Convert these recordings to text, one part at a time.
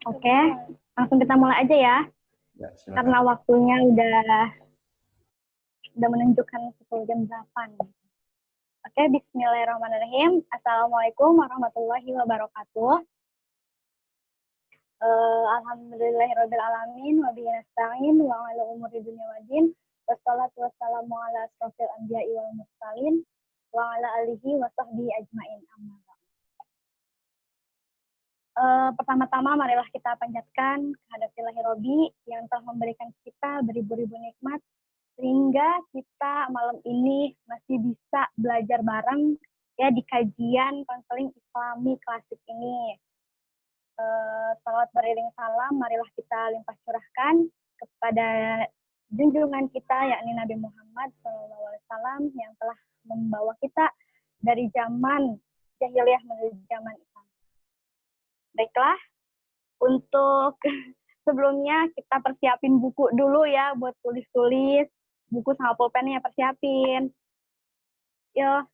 Oke, langsung kita mulai aja ya. Ya, karena waktunya udah menunjukkan 10 jam 8. Oke, bismillahirrahmanirrahim. Assalamualaikum warahmatullahi wabarakatuh. Alhamdulillahirrahmanirrahim. Wabihi nasta'in wa ala umuri dunya waddin. Wassalatu wassalamu ala asrofil anbiya'i wal mursalin wa ala alihi wa sahbihi ajma'in. Amma ba'd. Pertama-tama marilah kita panjatkan kehadirat Ilahi Robbi yang telah memberikan kita beribu-ribu nikmat sehingga kita malam ini masih bisa belajar bareng ya di kajian konseling Islami klasik ini. Salawat beriring salam marilah kita limpah curahkan kepada junjungan kita yakni Nabi Muhammad SAW yang telah membawa kita dari zaman jahiliyah menuju zaman Islam. Baiklah, untuk sebelumnya kita persiapin buku dulu ya buat tulis-tulis, buku sama pulpennya persiapin. Yo.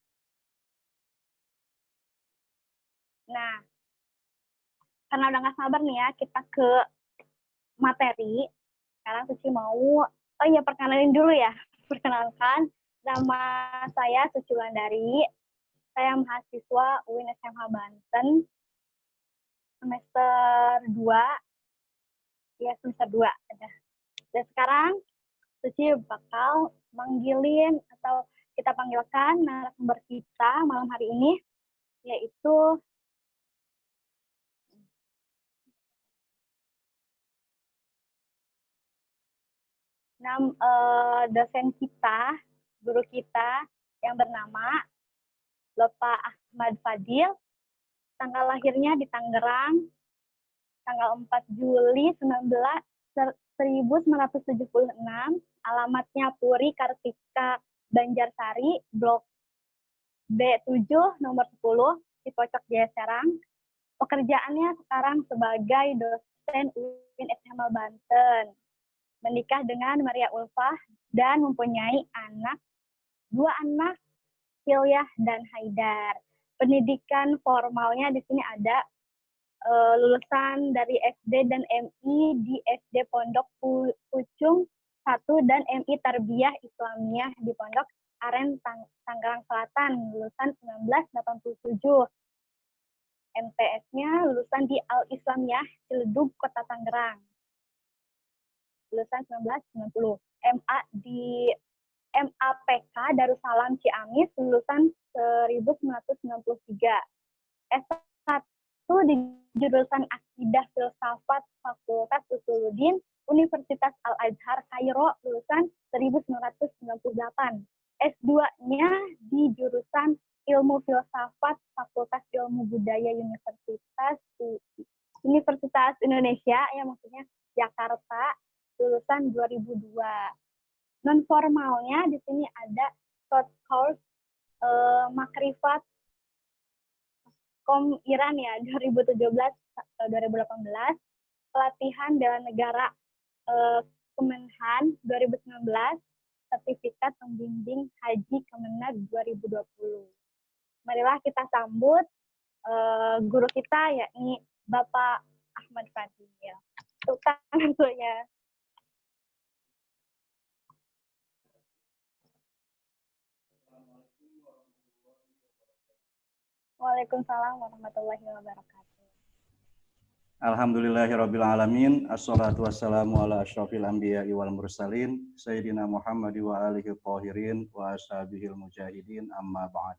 Nah, karena udah nggak sabar nih ya, kita ke materi. Sekarang Suci mau, perkenalin dulu ya. Perkenalkan, nama saya Suci Wulandari. Saya mahasiswa UIN SMH Banten, semester 2. Ya, semester 2. Dan sekarang Suci bakal manggilin atau kita panggilkan narasumber kita malam hari ini, yaitu dosen kita, guru kita yang bernama Bapak Ahmad Fadil. Tanggal lahirnya di Tangerang, tanggal 4 Juli 1976, alamatnya Puri Kartika Banjarsari, Blok B7, nomor 10, di Pocok Jaya Serang. Pekerjaannya sekarang sebagai dosen UIN SMH Banten. Menikah dengan Maria Ulfah dan mempunyai dua anak, Hilyah dan Haidar. Pendidikan formalnya di sini ada lulusan dari SD dan MI di SD Pondok Pucung 1 dan MI Tarbiyah Islamiyah di Pondok Aren Tangerang Selatan, lulusan 1987. MTS-nya lulusan di Al-Islamiyah Ciledug, Kota Tangerang, lulusan 1990. MA di MAPK Darussalam Ciamis, lulusan 1993. S1 di jurusan Akidah Filsafat Fakultas Usuluddin Universitas Al-Azhar Kairo, lulusan 1998. S2-nya di jurusan Ilmu Filsafat Fakultas Ilmu Budaya Universitas Indonesia, ya maksudnya Jakarta, lulusan 2002. Non formalnya di sini ada short course Makrifat Kom Iran ya 2017-2018, pelatihan bela negara Kemenhan 2019, sertifikat pembimbing haji Kemenag 2020. Marilah kita sambut guru kita yakni Bapak Ahmad Fadil. Tepuk tangan tentunya. Waalaikumsalam warahmatullahi wabarakatuh. Alhamdulillahirrabbilalamin. Assalatu wassalamu ala asyrafil anbiya'i wal mursalin. Sayyidina Muhammad wa alihi tahirin wa ashabihil mujahidin, amma ba'd.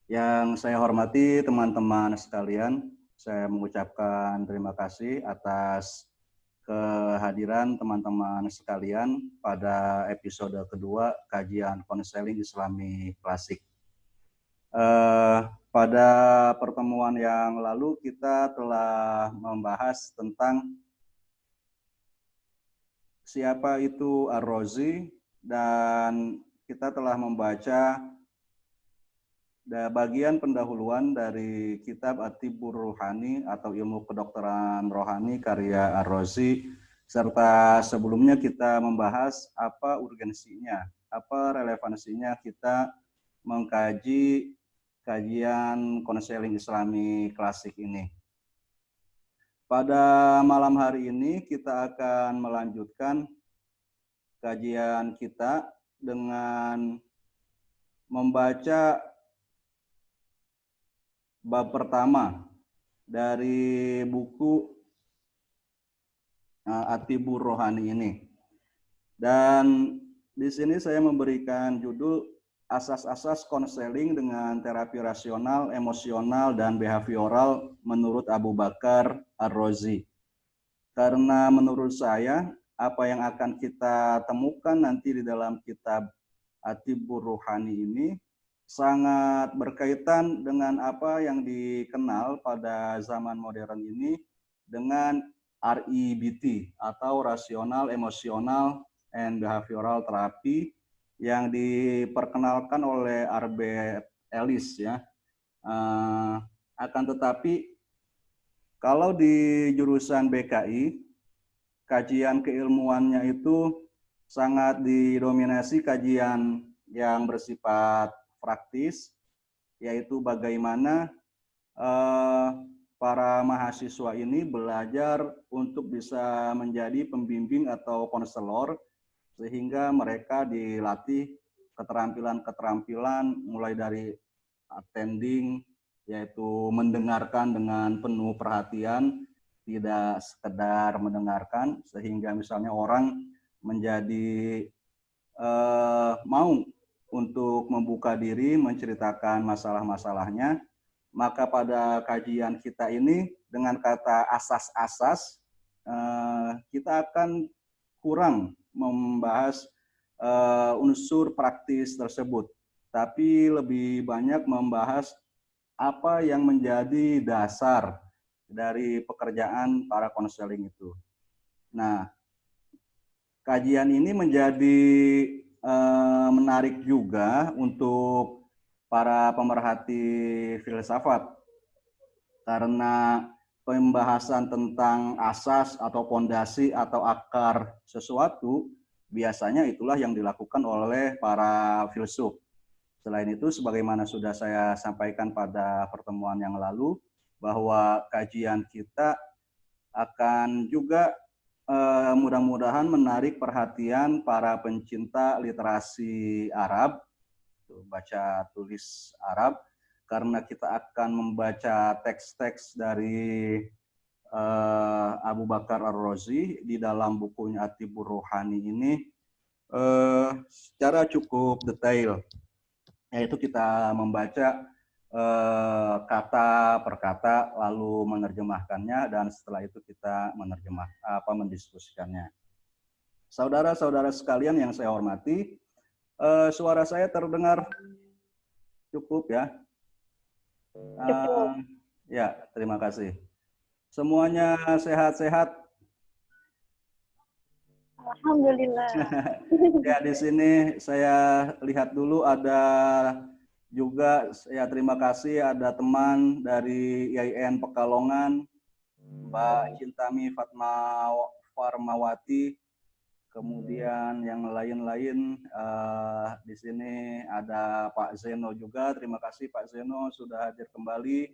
Yang saya hormati teman-teman sekalian, saya mengucapkan terima kasih atas kehadiran teman-teman sekalian pada episode kedua kajian konseling Islami klasik. Pada pertemuan yang lalu kita telah membahas tentang siapa itu Ar-Razi, dan kita telah membaca bagian pendahuluan dari kitab At-Tibbur Ruhani atau ilmu kedokteran rohani karya Ar-Razi, serta sebelumnya kita membahas apa urgensinya, apa relevansinya kita mengkaji kajian konseling Islami klasik ini. Pada malam hari ini kita akan melanjutkan kajian kita dengan membaca bab pertama dari buku At-Tibur Rohani ini. Dan di sini saya memberikan judul asas-asas konseling dengan terapi rasional, emosional, dan behavioral menurut Abu Bakar Ar-Razi. Karena menurut saya, apa yang akan kita temukan nanti di dalam kitab At-Tibur Rohani ini sangat berkaitan dengan apa yang dikenal pada zaman modern ini dengan REBT atau Rasional, Emosional, and Behavioral Therapy yang diperkenalkan oleh Albert Ellis ya. Akan tetapi kalau di jurusan BKI kajian keilmuannya itu sangat didominasi kajian yang bersifat praktis, yaitu bagaimana para mahasiswa ini belajar untuk bisa menjadi pembimbing atau konselor, sehingga mereka dilatih keterampilan-keterampilan mulai dari attending, yaitu mendengarkan dengan penuh perhatian, tidak sekedar mendengarkan, sehingga misalnya orang menjadi mau untuk membuka diri, menceritakan masalah-masalahnya. Maka pada kajian kita ini dengan kata asas-asas, kita akan kurang membahas unsur praktis tersebut, tapi lebih banyak membahas apa yang menjadi dasar dari pekerjaan para konseling itu. Nah, kajian ini menjadi menarik juga untuk para pemerhati filsafat, karena pembahasan tentang asas atau fondasi atau akar sesuatu biasanya itulah yang dilakukan oleh para filsuf. Selain itu, sebagaimana sudah saya sampaikan pada pertemuan yang lalu, bahwa kajian kita akan juga mudah-mudahan menarik perhatian para pencinta literasi Arab, baca tulis Arab, karena kita akan membaca teks-teks dari Abu Bakar Ar-Razi di dalam bukunya At-Tibur Rohani ini secara cukup detail, yaitu kita membaca kata per kata lalu menerjemahkannya, dan setelah itu kita mendiskusikannya. Saudara-saudara sekalian yang saya hormati, suara saya terdengar cukup ya? Ya, terima kasih. Semuanya sehat-sehat? Alhamdulillah. Ya, di sini saya lihat dulu ada juga, ya terima kasih, ada teman dari IAIN Pekalongan, Mbak Cintami Farmawati, kemudian yang lain-lain. Di sini ada Pak Zeno juga, terima kasih Pak Zeno sudah hadir kembali.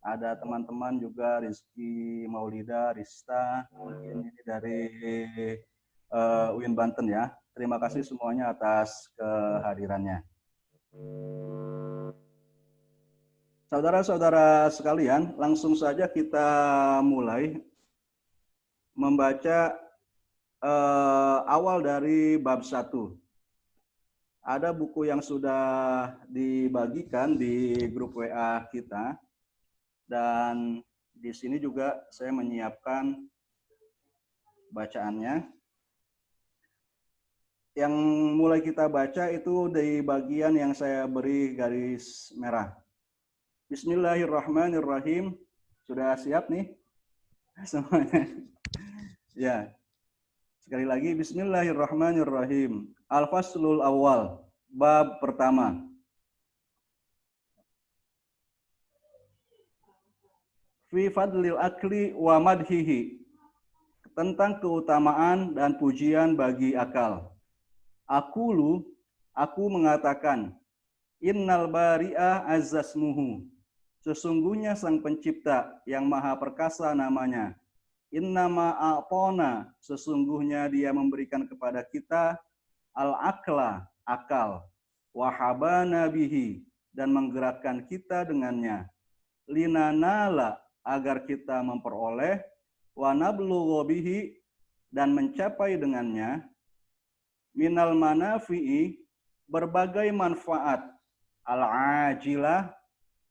Ada teman-teman juga, Rizky Maulida, Rista, mungkin ini dari UIN Banten ya. Terima kasih semuanya atas kehadirannya. Saudara-saudara sekalian, langsung saja kita mulai membaca awal dari bab 1. Ada buku yang sudah dibagikan di grup WA kita, dan di sini juga saya menyiapkan bacaannya. Yang mulai kita baca itu di bagian yang saya beri garis merah. Bismillahirrahmanirrahim. Sudah siap nih semuanya? Ya. Sekali lagi, Bismillahirrahmanirrahim. Al-Faslul Awal, bab pertama. Fi fadlil akli wa madhihi. Tentang keutamaan dan pujian bagi akal. Aku mengatakan, Innal bari'a azzasmuhu. Sesungguhnya sang pencipta yang maha perkasa namanya. Innama a'tona. Sesungguhnya dia memberikan kepada kita al-akla, akal. Wahabana bihi. Dan menggerakkan kita dengannya. Linanala, agar kita memperoleh. Wanablugho bihi. Dan mencapai dengannya. Minal manafi'i. Berbagai manfaat. Al-ajilah,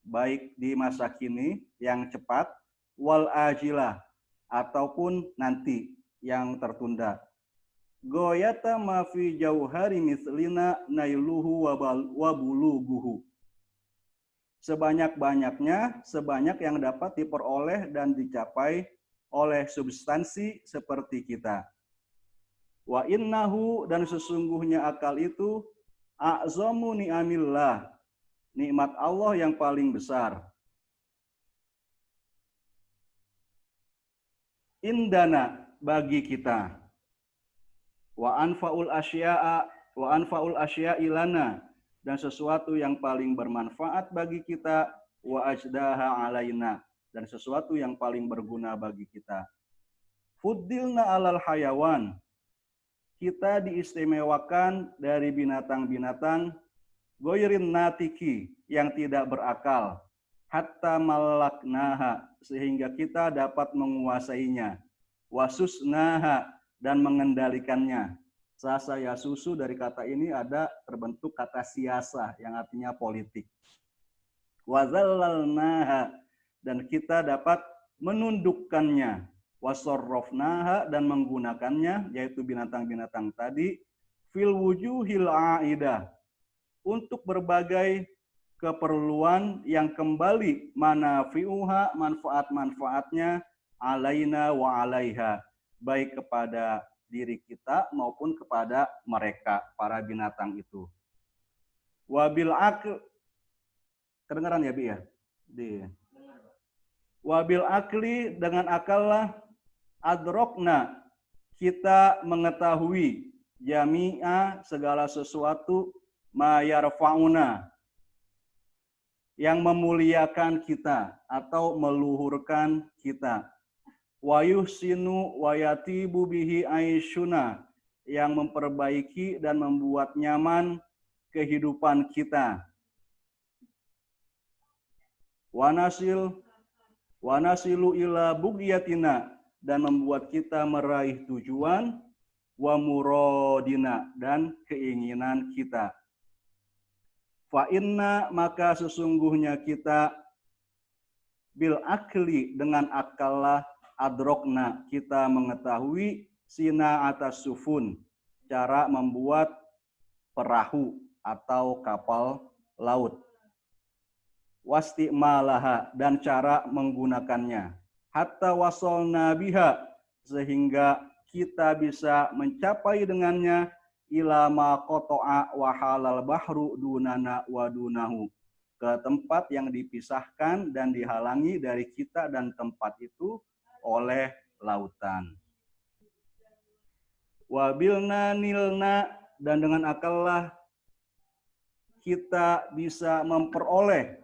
baik di masa kini yang cepat, wal ajilah, ataupun nanti yang tertunda. Goyata ma fi jauhari mislina nailuhu wa buluguhu. Sebanyak-banyaknya, sebanyak yang dapat diperoleh dan dicapai oleh substansi seperti kita. Wa innahu, dan sesungguhnya akal itu a'zamu ni'amillah, nikmat Allah yang paling besar. Indana, bagi kita. Wa anfa'ul asya'i lana, dan sesuatu yang paling bermanfaat bagi kita. Wa ajdaha alaina, dan sesuatu yang paling berguna bagi kita. Fuddilna alal hayawan, kita diistimewakan dari binatang-binatang goirin natiki, yang tidak berakal, hatta malaknaha, sehingga kita dapat menguasainya, wasusnaha, dan mengendalikannya. Sasa yasusu, dari kata ini ada terbentuk kata siasa yang artinya politik. Wazallalnaha, dan kita dapat menundukkannya, wasorrofnaha, dan menggunakannya, yaitu binatang-binatang tadi, fil wujuhil aidah, untuk berbagai keperluan yang kembali manafi'uha, manfaat-manfaatnya, alaina wa alaiha, baik kepada diri kita maupun kepada mereka, para binatang itu. Wabil akl, kedengaran ya Bi ya? Wabil akli, dengan akallah, adrokna, kita mengetahui, jami'a, segala sesuatu, ma yarfa'una, yang memuliakan kita atau meluhurkan kita. Wa yuhsinu wa yatibu bihi aisyuna, yang memperbaiki dan membuat nyaman kehidupan kita. Wa nasilu ila bugyatina, dan membuat kita meraih tujuan. Wa muradina, dan keinginan kita. Fa inna, maka sesungguhnya kita, bil akli, dengan akallah, adrokna, kita mengetahui, sina atas sufun, cara membuat perahu atau kapal laut. Wastimalaha, dan cara menggunakannya. Hatta wasolna biha, sehingga kita bisa mencapai dengannya, ila ma qata'a wa halal bahru dunana wa dunahu, ke tempat yang dipisahkan dan dihalangi dari kita dan tempat itu oleh lautan. Wabilna nilna, dan dengan akallah kita bisa memperoleh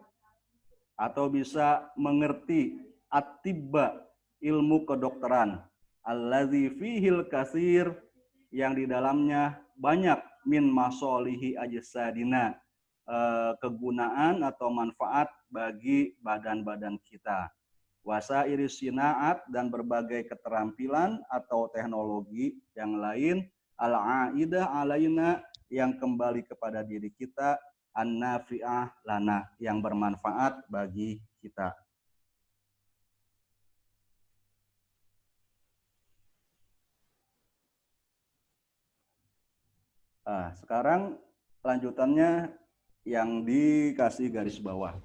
atau bisa mengerti at-tibba, ilmu kedokteran, allazi fihil kasir, yang di dalamnya banyak, min masolihi ajsadina, kegunaan atau manfaat bagi badan-badan kita. Wasa iris sinaat, dan berbagai keterampilan atau teknologi yang lain, al-aidah alaina, yang kembali kepada diri kita, an-nafi'ah lana, yang bermanfaat bagi kita. Sekarang lanjutannya yang dikasih garis bawah.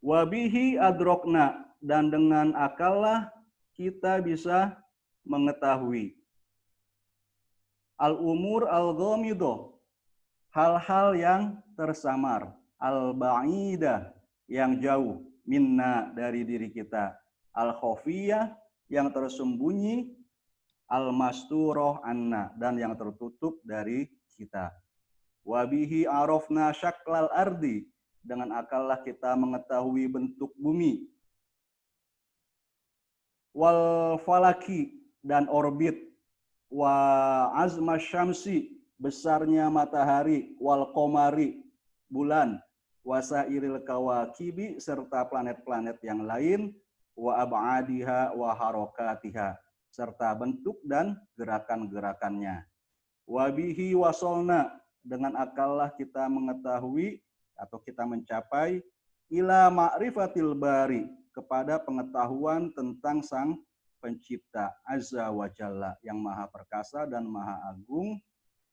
Wabihi adrokna, dan dengan akallah kita bisa mengetahui al-umur al-ghamidah, hal-hal yang tersamar, al-ba'idah, yang jauh, minna, dari diri kita, al-khofiyah, yang tersembunyi, al-masturoh anna, dan yang tertutup dari kita. Wabihi arafna syaklal ardi, dengan akallah kita mengetahui bentuk bumi. Wal falaki, dan orbit. Wa azma syamsi, besarnya matahari. Wal qamari, bulan. Wasairil kawakibi, serta planet-planet yang lain. Wa ab'adiha wa harokatiha, serta bentuk dan gerakan-gerakannya. Wabihi wasolna, dengan akallah kita mengetahui atau kita mencapai ila ma'rifatil bari, kepada pengetahuan tentang sang pencipta azza wa jalla, yang maha perkasa dan maha agung.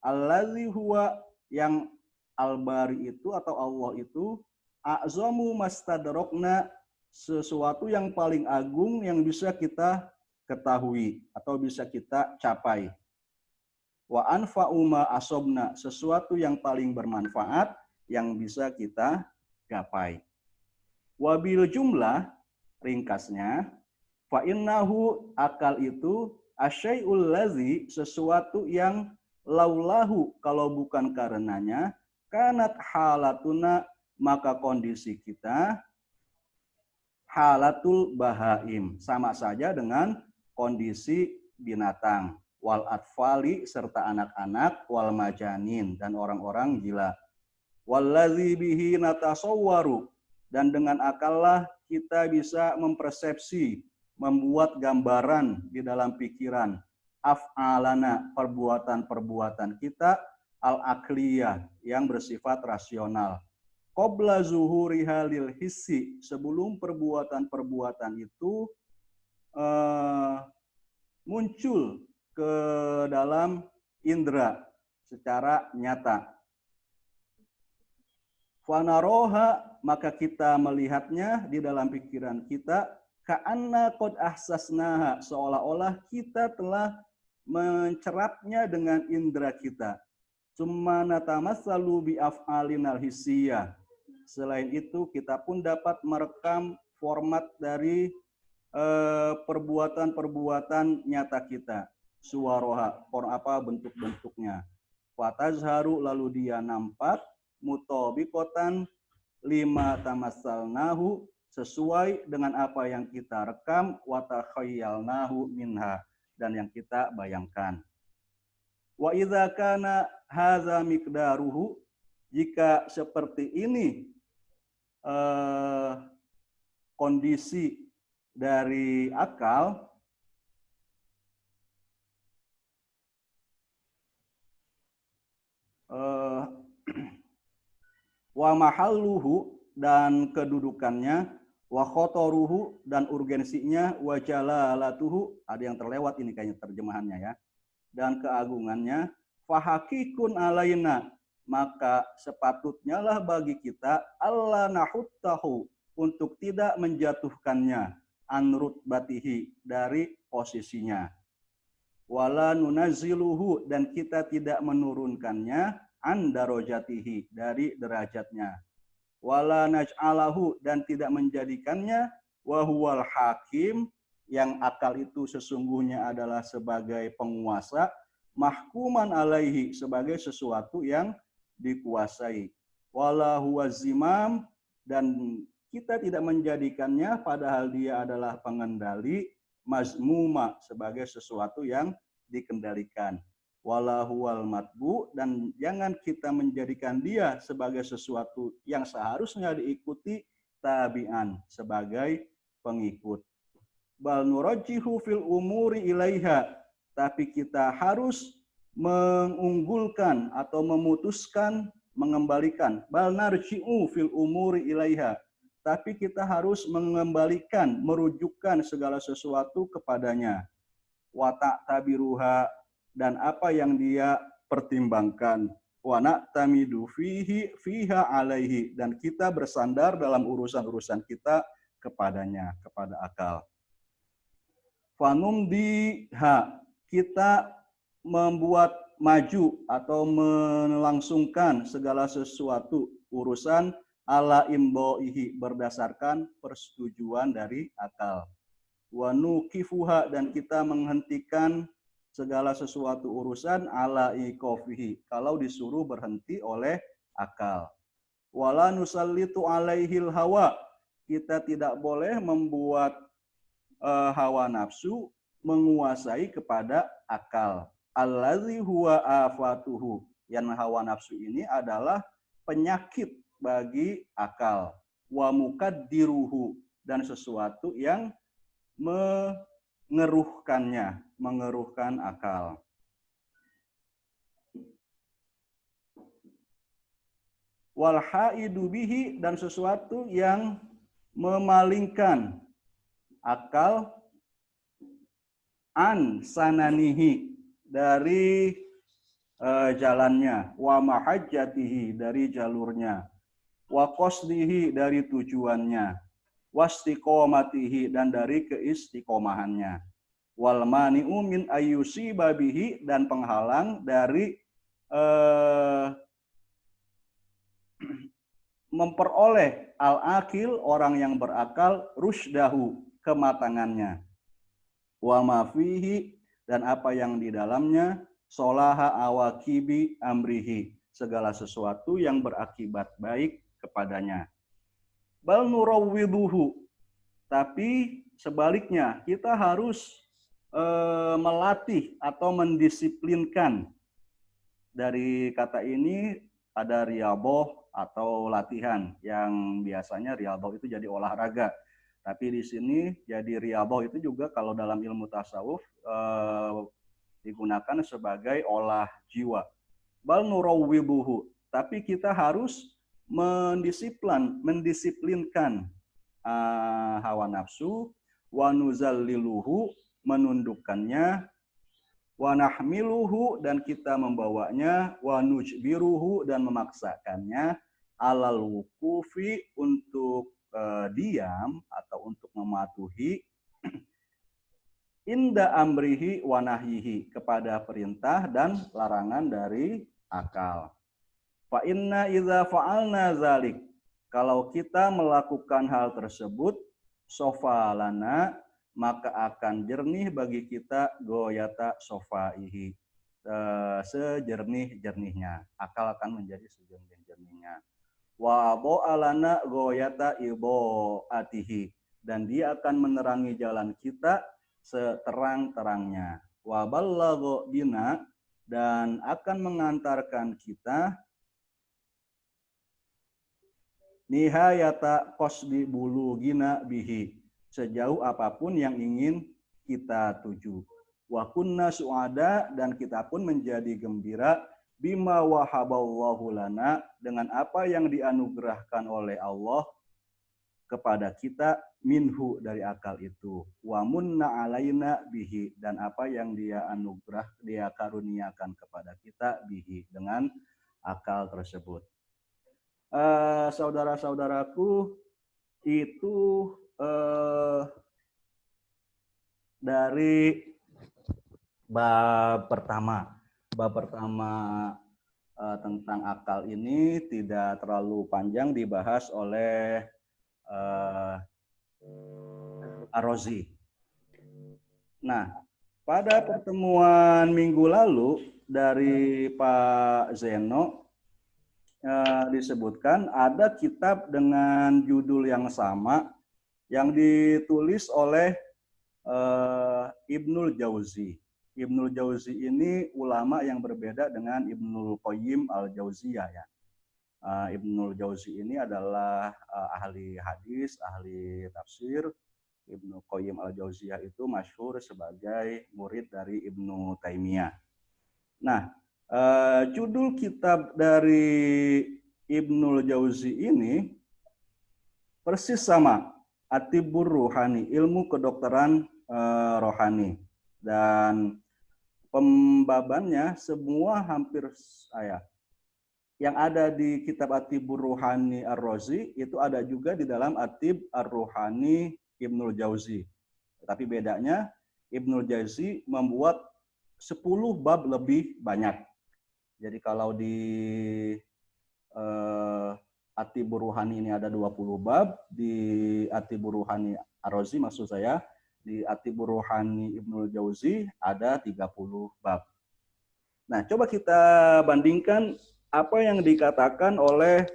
Allazi huwa, yang al-bari itu atau Allah itu, a'zamu mastadrokna, sesuatu yang paling agung yang bisa kita ketahui atau bisa kita capai. Wa anfa'u ma asobna, sesuatu yang paling bermanfaat yang bisa kita gapai. Wabil jumlah, ringkasnya, fa innahu, akal itu, asyai'ul lazi, sesuatu yang laulahu, kalau bukan karenanya, kanat halatuna, maka kondisi kita halatul bahaim, sama saja dengan kondisi binatang. Wal atfali, serta anak-anak. Wal majanin, dan orang-orang gila. Wallazi bihi natasawwaru, dan dengan akallah kita bisa mempersepsi, membuat gambaran di dalam pikiran. Af'alana, perbuatan-perbuatan kita. Al-akliyah, yang bersifat rasional. Qabla zuhuriha lil hissi, sebelum perbuatan-perbuatan itu muncul ke dalam indera secara nyata. Fanaroha, maka kita melihatnya di dalam pikiran kita. Ka'anna qad ahsasnaha, seolah-olah kita telah mencerapnya dengan indera kita. Summa natamassalu bi af'alinal hissiyah. Selain itu kita pun dapat merekam format dari perbuatan-perbuatan nyata kita. Suwaroha, bentuk-bentuknya. Fatazharu, lalu dia nampak. Mutabiqatan lima tamassalnahu, sesuai dengan apa yang kita rekam. Watakhayyalnahu minha, dan yang kita bayangkan. Wa idza kana hadza miqdaruhu, jika seperti ini kondisi dari akal, wa mahalluhu, dan kedudukannya, wa khotoruhu, dan urgensinya, wa jalalatuhu, ada yang terlewat ini kayaknya terjemahannya ya, dan keagungannya, fahakikun alaina, maka sepatutnya lah bagi kita alla nahuttahu, untuk tidak menjatuhkannya, anrut batihi, dari posisinya. Wala nunaziluhu, dan kita tidak menurunkannya, an darajatihi, dari derajatnya. Wala naj'alahu, dan tidak menjadikannya, wa huwal hakim, yang akal itu sesungguhnya adalah sebagai penguasa, mahkuman alaihi, sebagai sesuatu yang dikuasai. Wala huwa zimam, dan kita tidak menjadikannya padahal dia adalah pengendali, mazmuma, sebagai sesuatu yang dikendalikan. Wala huwal matbu, dan jangan kita menjadikan dia sebagai sesuatu yang seharusnya diikuti, tabi'an, sebagai pengikut. Bal nurajjihu fil umuri ilaiha, tapi kita harus mengunggulkan atau memutuskan, mengembalikan. Bal narji'u fil umuri ilaiha, tapi kita harus mengembalikan, merujukkan segala sesuatu kepadanya. Wa ta'tabiruha, dan apa yang dia pertimbangkan. Wa na'tamidu fiha alaihi, dan kita bersandar dalam urusan-urusan kita kepadanya, kepada akal. Fanumdiha, kita membuat maju atau melangsungkan segala sesuatu urusan ala imboihi, berdasarkan persetujuan dari akal. Wa nukifuha, dan kita menghentikan segala sesuatu urusan ala ikofihi, kalau disuruh berhenti oleh akal. Wala nusallitu alaihil hawa, kita tidak boleh membuat hawa nafsu menguasai kepada akal. Allazi huwa afatuhu, yang hawa nafsu ini adalah penyakit bagi akal. Wa mukaddiruhu, dan sesuatu yang mengeruhkan akal. Wal haidu bihi, dan sesuatu yang memalingkan akal an sananihi, dari jalannya, wa mahajjatihi, dari jalurnya, wa qasdihi, dari tujuannya, wastiqomatihi, dan dari keistiqomahannya, wal mani'u min ayyusiba bihi, dan penghalang dari memperoleh al-akil, orang yang berakal, rusydahu, kematangannya, wa ma fihi, dan apa yang di dalamnya, solaha awakibi amrihi, segala sesuatu yang berakibat baik kepadanya. Bal nurawwiduhu, tapi sebaliknya kita harus melatih atau mendisiplinkan. Dari kata ini ada riyadhah atau latihan, yang biasanya riyadhah itu jadi olahraga. Tapi di sini jadi riyadhah itu juga kalau dalam ilmu tasawuf digunakan sebagai olah jiwa. Bal nurawwiduhu, tapi kita harus mendisiplinkan hawa nafsu, wa nuzalliluhu, menundukkannya, wa nahmiluhu, dan kita membawanya, wa nujbiruhu, dan memaksakannya, alal wukufi, untuk diam atau untuk mematuhi, inda amrihi wa nahyihi, kepada perintah dan larangan dari akal. Fa inna idza fa'alna zalik, kalau kita melakukan hal tersebut, sofalana, maka akan jernih bagi kita, goyata sofaihi, sejernih-jernihnya, akal akan menjadi sejernih-jernihnya. Wa bo'alana goyata ibo'atihi, dan dia akan menerangi jalan kita seterang-terangnya. Wa ballagho bina, dan akan mengantarkan kita nihayata qasdi bulugina bihi, sejauh apapun yang ingin kita tuju. Wa kunna su'ada, dan kita pun menjadi gembira, bima wahaballahu lana, dengan apa yang dianugerahkan oleh Allah kepada kita, minhu, dari akal itu, wa munna alaina bihi, dan apa yang dia karuniakan kepada kita, bihi, dengan akal tersebut. Saudara-saudaraku, itu dari bab pertama. Bab pertama tentang akal ini tidak terlalu panjang dibahas oleh Ar-Razi. Nah, pada pertemuan minggu lalu dari Pak Zeno disebutkan ada kitab dengan judul yang sama yang ditulis oleh Ibnul Jauzi. Ibnul Jauzi ini ulama yang berbeda dengan Ibnul Qayyim al-Jauziyah ya. Ibnul Jauzi ini adalah ahli hadis, ahli tafsir. Ibnu Qayyim al-Jauziyah itu masyhur sebagai murid dari Ibnu Taimiyah. Nah, judul kitab dari Ibnul Jauzi ini persis sama, At-Tibbur Ruhani, ilmu kedokteran rohani. Dan pembabannya semua hampir yang ada di kitab At-Tibbur Ruhani Ar-Razi itu ada juga di dalam At-Tibb Ar-Ruhani Ibnul Jauzi. Tapi bedanya Ibnul Jauzi membuat 10 bab lebih banyak. Jadi kalau di At-Tibbur Ruhani ini ada 20 bab, di At-Tibbur Ruhani Ar-Razi maksud saya Di Atibur Ruhani Ibnul Jauzi ada 30 bab. Nah, coba kita bandingkan apa yang dikatakan oleh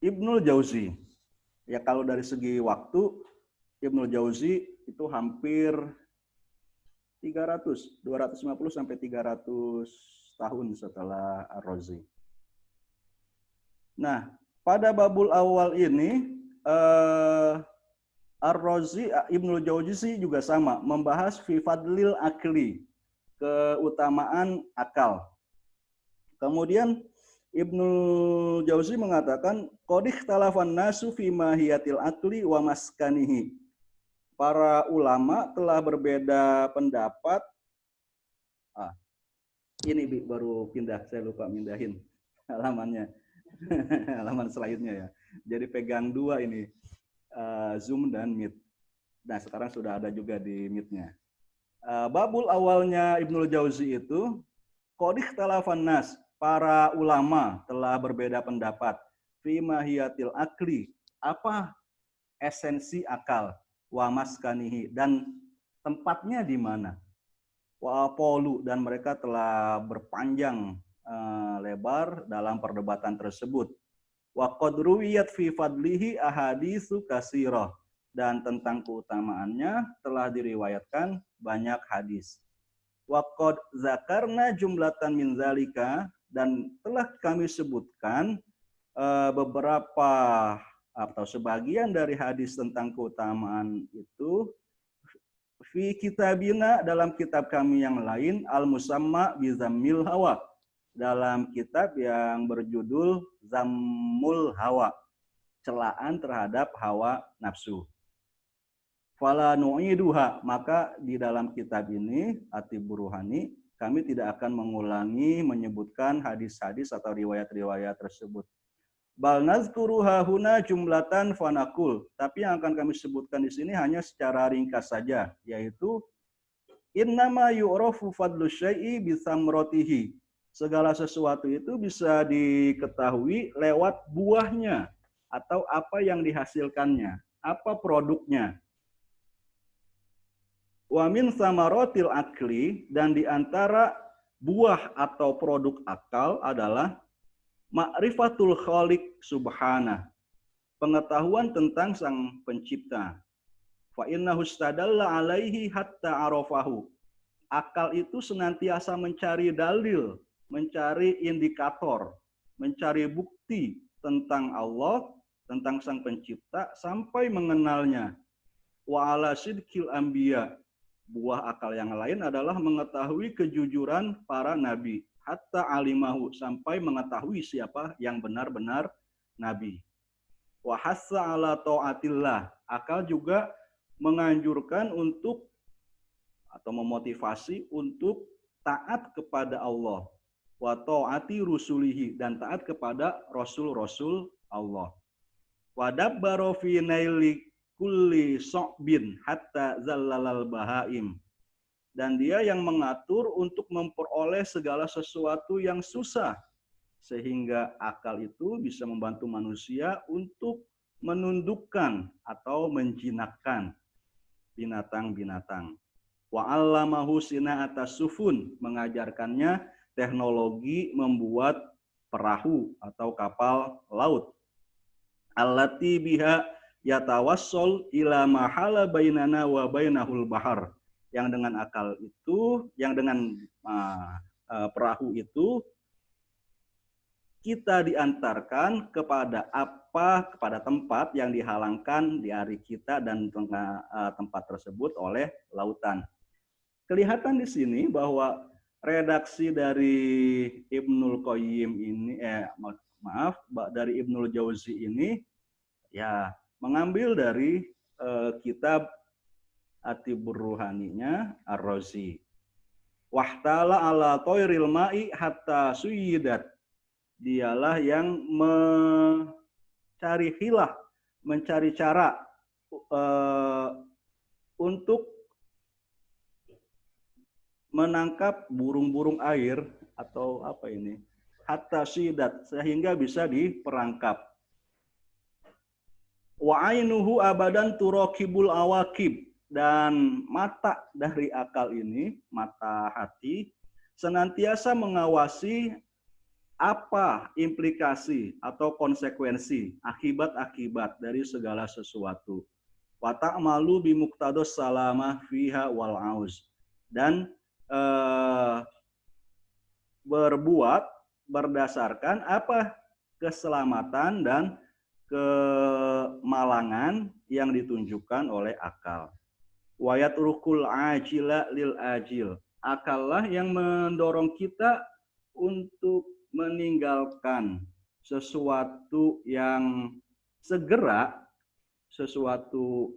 Ibnul Jauzi. Ya, kalau dari segi waktu, Ibnul Jauzi itu hampir 250 sampai 300 tahun setelah Ar-Razi. Nah, pada babul awal ini Ar-Razi Ibnul Jauzi juga sama membahas fi fadlil akli, keutamaan akal. Kemudian Ibnul Jauzi mengatakan qad ikhtalafan nasu fi mahiyatil akli wa maskanihi. Para ulama telah berbeda pendapat. Ini baru pindah, saya lupa mindahin halamannya. Halaman slide-nya ya. Jadi pegang dua ini, Zoom dan Meet. Nah, sekarang sudah ada juga di Meet-nya. Babul awalnya Ibnul Jauzi itu qad ikhtalafan nas, para ulama telah berbeda pendapat fi mahiyatil akli, apa esensi akal, wa maskanihi, dan tempatnya di mana. Wa polu, dan mereka telah berpanjang lebar dalam perdebatan tersebut. Wa qad ruwiyat fi fadlihi ahaditsu katsirah, dan tentang keutamaannya telah diriwayatkan banyak hadis. Wa qad zakarna jumlatan min zalika, dan telah kami sebutkan beberapa atau sebagian dari hadis tentang keutamaan itu fi kitabina, dalam kitab kami yang lain, al-musamma bi zammil hawa, dalam kitab yang berjudul Zammul Hawa, celaan terhadap hawa nafsu. Fala nu'iduha, maka di dalam kitab ini Atibur Ruhani kami tidak akan mengulangi menyebutkan hadis-hadis atau riwayat-riwayat tersebut. Bal nazkuruha huna jumlatan fanakul, tapi yang akan kami sebutkan di sini hanya secara ringkas saja, yaitu innama yu'rafu fadlu syai'i bisamrotihi. Segala sesuatu itu bisa diketahui lewat buahnya atau apa yang dihasilkannya, apa produknya. Wa min samarotil akli, dan di antara buah atau produk akal adalah ma'rifatul khaliq subhana, pengetahuan tentang sang pencipta. Fa innahu stadalla alaihi hatta arafahu. Akal itu senantiasa mencari dalil, mencari indikator, mencari bukti tentang Allah, tentang sang pencipta sampai mengenalnya. Wa ala sidqil anbiya, buah akal yang lain adalah mengetahui kejujuran para nabi. Hatta alimahu, sampai mengetahui siapa yang benar-benar nabi. Wa hassa ala ta'atillah, akal juga menganjurkan untuk atau memotivasi untuk taat kepada Allah. Wa ta'ati rusulihi, dan taat kepada rasul-rasul Allah. Wa dabbaro fi naili kulli so'bin hatta zallalal bahaim, dan dia yang mengatur untuk memperoleh segala sesuatu yang susah, sehingga akal itu bisa membantu manusia untuk menundukkan atau menjinakkan binatang-binatang. Wa 'allamahu sina'ata sufun, mengajarkannya teknologi membuat perahu atau kapal laut. Allati biha yatawassal ila mahala bainana wa bainahul bahar, yang dengan akal itu, yang dengan perahu itu kita diantarkan kepada kepada tempat yang dihalangkan di hari kita dan tempat tersebut oleh lautan. Kelihatan di sini bahwa redaksi dari Ibnul Qayyim ini, dari Ibnul Jauzi ini ya mengambil dari kitab Atibur Ruhaninya Ar-Razi. Wahtala ala toiril ma'i hatta suyidat, dialah yang mencari hilah, mencari cara untuk menangkap burung-burung air atau apa ini, hatta suyidat, sehingga bisa diperangkap. Wa ainuhu abadan turaqibul awakib, dan mata dari akal ini, mata hati, senantiasa mengawasi apa implikasi atau konsekuensi, akibat-akibat dari segala sesuatu. Wa ta'malu bi muqtados salamah fiha wal auz, dan berbuat berdasarkan apa keselamatan dan kemalangan yang ditunjukkan oleh akal. Wayat rukul ajila lil ajil. Akallah yang mendorong kita untuk meninggalkan sesuatu yang segera, sesuatu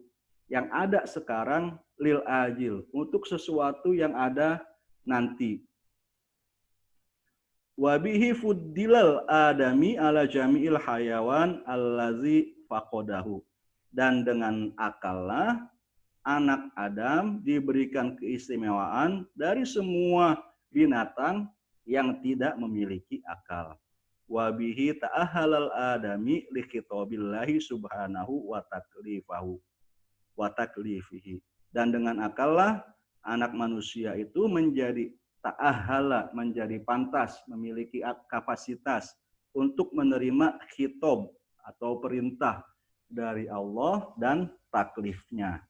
yang ada sekarang, lil ajil, untuk sesuatu yang ada nanti. Wabihi fuddilal adami ala jami'il hayawan allazi faqodahu. Dan dengan akallah anak Adam diberikan keistimewaan dari semua binatang yang tidak memiliki akal. Wabihi ta'ahalal adami li khitabillahi subhanahu wa taklifihi. Dan dengan akallah anak manusia itu menjadi ta'ahala, menjadi pantas, memiliki kapasitas untuk menerima khitab atau perintah dari Allah dan taklifnya.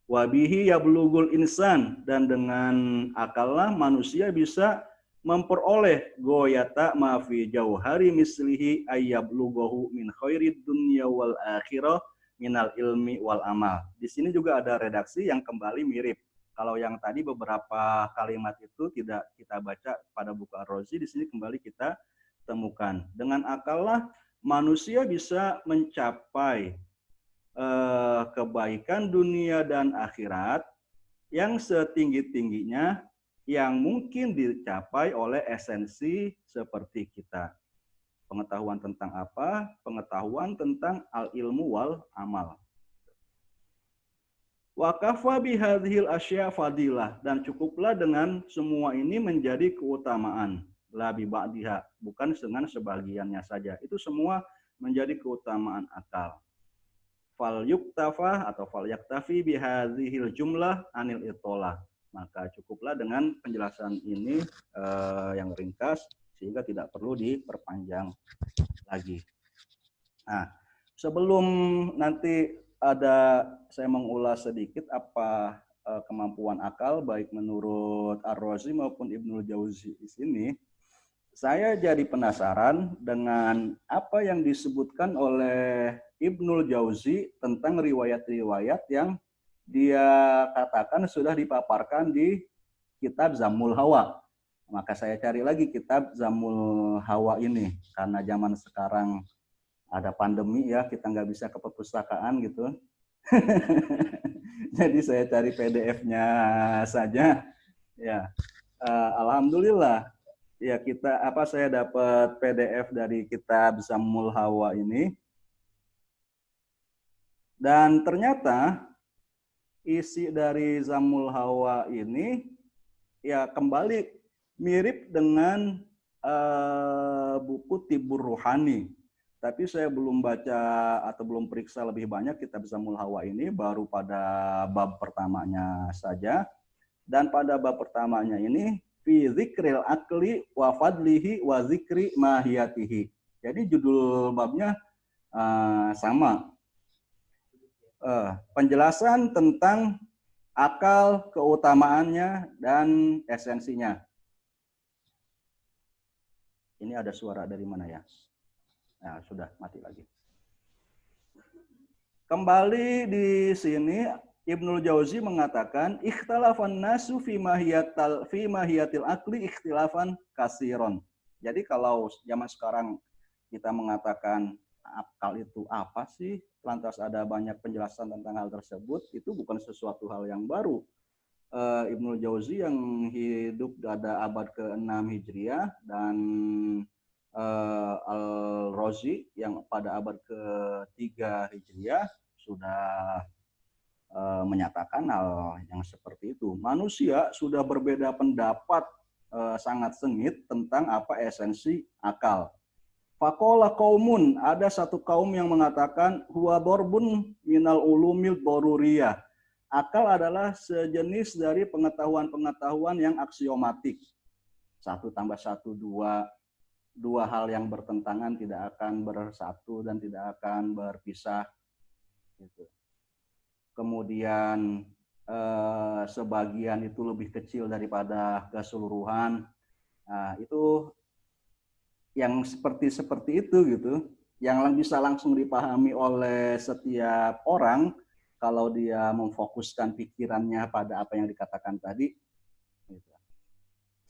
Wabihi yablugul insan, dan dengan akallah manusia bisa memperoleh goyata mafi jauhari mislihi ayyablugohu min khairid dunya wal akhirah minal ilmi wal amal. Di sini juga ada redaksi yang kembali mirip. Kalau yang tadi beberapa kalimat itu tidak kita baca pada buku Ar-Razi, di sini kembali kita temukan. Dengan akallah manusia bisa mencapai kebaikan dunia dan akhirat yang setinggi-tingginya yang mungkin dicapai oleh esensi seperti kita. Pengetahuan tentang apa? Pengetahuan tentang al-ilmu wal amal. Wa kafa bihadhil asya fadilah, dan cukuplah dengan semua ini menjadi keutamaan. La bi ba'diha, bukan dengan sebagiannya saja. Itu semua menjadi keutamaan akal. Fal yuktafa atau fal yaktafi bihadhil jumlah anil itolah. Maka cukuplah dengan penjelasan ini yang ringkas sehingga tidak perlu diperpanjang lagi. Nah, sebelum nanti saya mengulas sedikit apa kemampuan akal baik menurut Ar-Razi maupun Ibnul Jauzi di sini, saya jadi penasaran dengan apa yang disebutkan oleh Ibnul Jauzi tentang riwayat-riwayat yang dia katakan sudah dipaparkan di kitab Zammul Hawa. Maka saya cari lagi kitab Zammul Hawa ini, karena zaman sekarang ada pandemi ya, kita nggak bisa ke perpustakaan gitu. Jadi saya cari PDF-nya saja. Ya, alhamdulillah. Ya saya dapat PDF dari kitab Zammul Hawa ini. Dan ternyata isi dari Zammul Hawa ini ya kembali mirip dengan buku Tibur Ruhani. Tapi saya belum baca atau belum periksa lebih banyak kitab Zammul Hawa ini, baru pada bab pertamanya saja. Dan pada bab pertamanya ini, fi zikril akli wa fadlihi wa zikri mahiyatihi. Jadi judul babnya sama. Penjelasan tentang akal, keutamaannya, dan esensinya. Ini ada suara dari mana ya? Nah, sudah mati lagi. Kembali di sini Ibnul Jauzi mengatakan ikhtilafan nasu fi mahiyatil akli ikhtilafan kasiron. Jadi kalau zaman sekarang kita mengatakan akal itu apa sih? Lantas ada banyak penjelasan tentang hal tersebut, itu bukan sesuatu hal yang baru. Ibnul Jauzi yang hidup pada abad ke-6 Hijriah dan Al-Razi yang pada abad ke-3 Hijriah sudah menyatakan hal yang seperti itu. Manusia sudah berbeda pendapat sangat sengit tentang apa esensi akal. Faqala qaumun, ada satu kaum yang mengatakan huwa darbun minal ulumil daruriyah. Akal adalah sejenis dari pengetahuan-pengetahuan yang aksiomatik. 1+1 2, dua hal yang bertentangan tidak akan bersatu dan tidak akan berpisah. Gitu. Kemudian sebagian itu lebih kecil daripada keseluruhan. Nah, itu yang seperti itu gitu, yang bisa langsung dipahami oleh setiap orang kalau dia memfokuskan pikirannya pada apa yang dikatakan tadi. Gitu.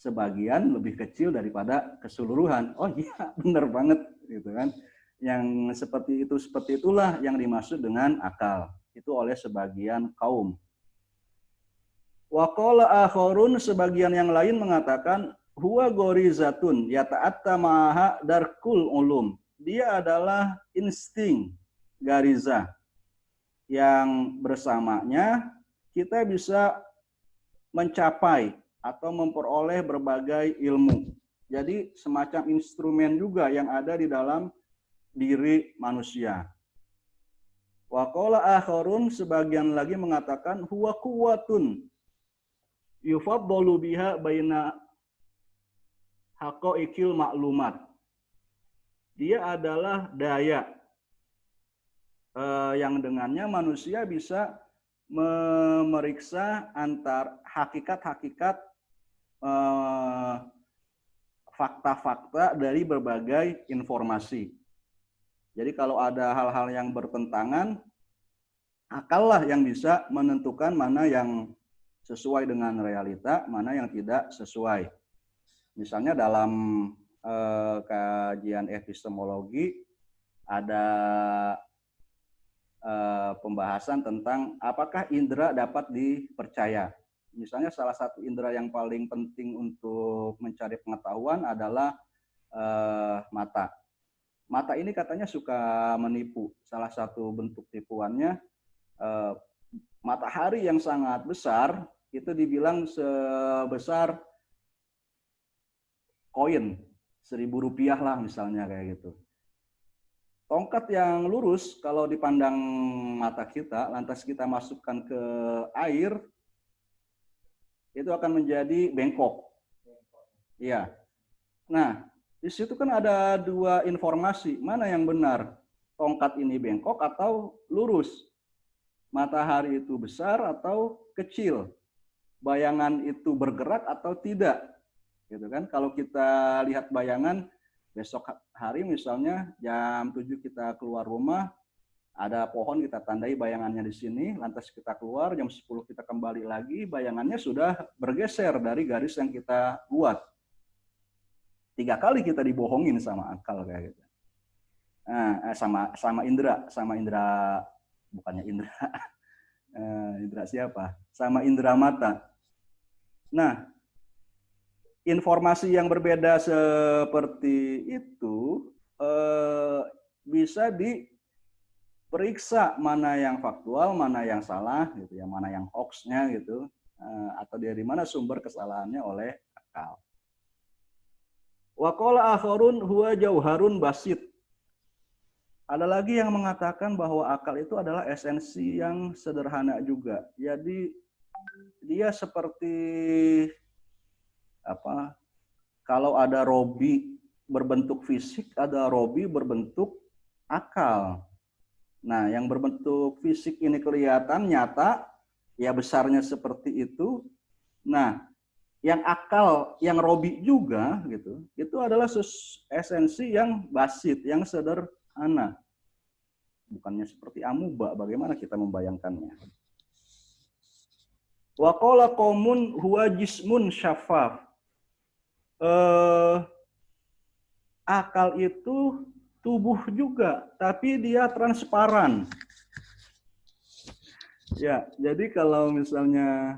Sebagian lebih kecil daripada keseluruhan. Oh iya, benar banget gitu kan. Yang seperti itulah yang dimaksud dengan akal. Itu oleh sebagian kaum. Wa qala akharun, sebagian yang lain mengatakan huwa gorizatun yata'atta ma'aha darkul ulum. Dia adalah insting, gariza, yang bersamanya kita bisa mencapai atau memperoleh berbagai ilmu. Jadi semacam instrumen juga yang ada di dalam diri manusia. Wa qala akharun, sebagian lagi mengatakan huwa quwwatun yufaddalu biha baina haqaiqil maklumat. Dia adalah daya yang dengannya manusia bisa memeriksa antar hakikat-hakikat fakta-fakta dari berbagai informasi. Jadi kalau ada hal-hal yang bertentangan, akal lah yang bisa menentukan mana yang sesuai dengan realita, mana yang tidak sesuai. Misalnya dalam kajian epistemologi ada pembahasan tentang apakah indera dapat dipercaya. Misalnya salah satu indera yang paling penting untuk mencari pengetahuan adalah mata. Mata ini katanya suka menipu. Salah satu bentuk tipuannya matahari yang sangat besar itu dibilang sebesar koin Rp1.000 lah misalnya kayak gitu. Tongkat yang lurus kalau dipandang mata kita, lantas kita masukkan ke air, itu akan menjadi bengkok. Iya. Nah, di situ kan ada dua informasi, mana yang benar? Tongkat ini bengkok atau lurus? Matahari itu besar atau kecil? Bayangan itu bergerak atau tidak? Gitu kan? Kalau kita lihat bayangan, besok hari misalnya jam 7 kita keluar rumah, ada pohon kita tandai bayangannya di sini, lantas kita keluar jam 10 kita kembali lagi, bayangannya sudah bergeser dari garis yang kita buat. 3 kali kita dibohongin sama akal kayak gitu. Nah, sama indera bukannya indera. Indera siapa? Sama indera mata. Nah, informasi yang berbeda seperti itu bisa diperiksa mana yang faktual, mana yang salah, gitu ya, mana yang hoax-nya gitu, atau dari mana sumber kesalahannya oleh akal. Wa qala akharun huwa jauharun basit. Ada lagi yang mengatakan bahwa akal itu adalah esensi yang sederhana juga. Jadi dia seperti apa? Kalau ada Robi berbentuk fisik, ada Robi berbentuk akal. Nah, yang berbentuk fisik ini kelihatan nyata, ya besarnya seperti itu. Nah, yang akal, yang Robi juga gitu, itu adalah esensi yang basit, yang sederhana. Bukannya seperti amuba, bagaimana kita membayangkannya? Wa qala qaumun huwa jismun syafaf. Akal itu tubuh juga, tapi dia transparan. Ya, jadi kalau misalnya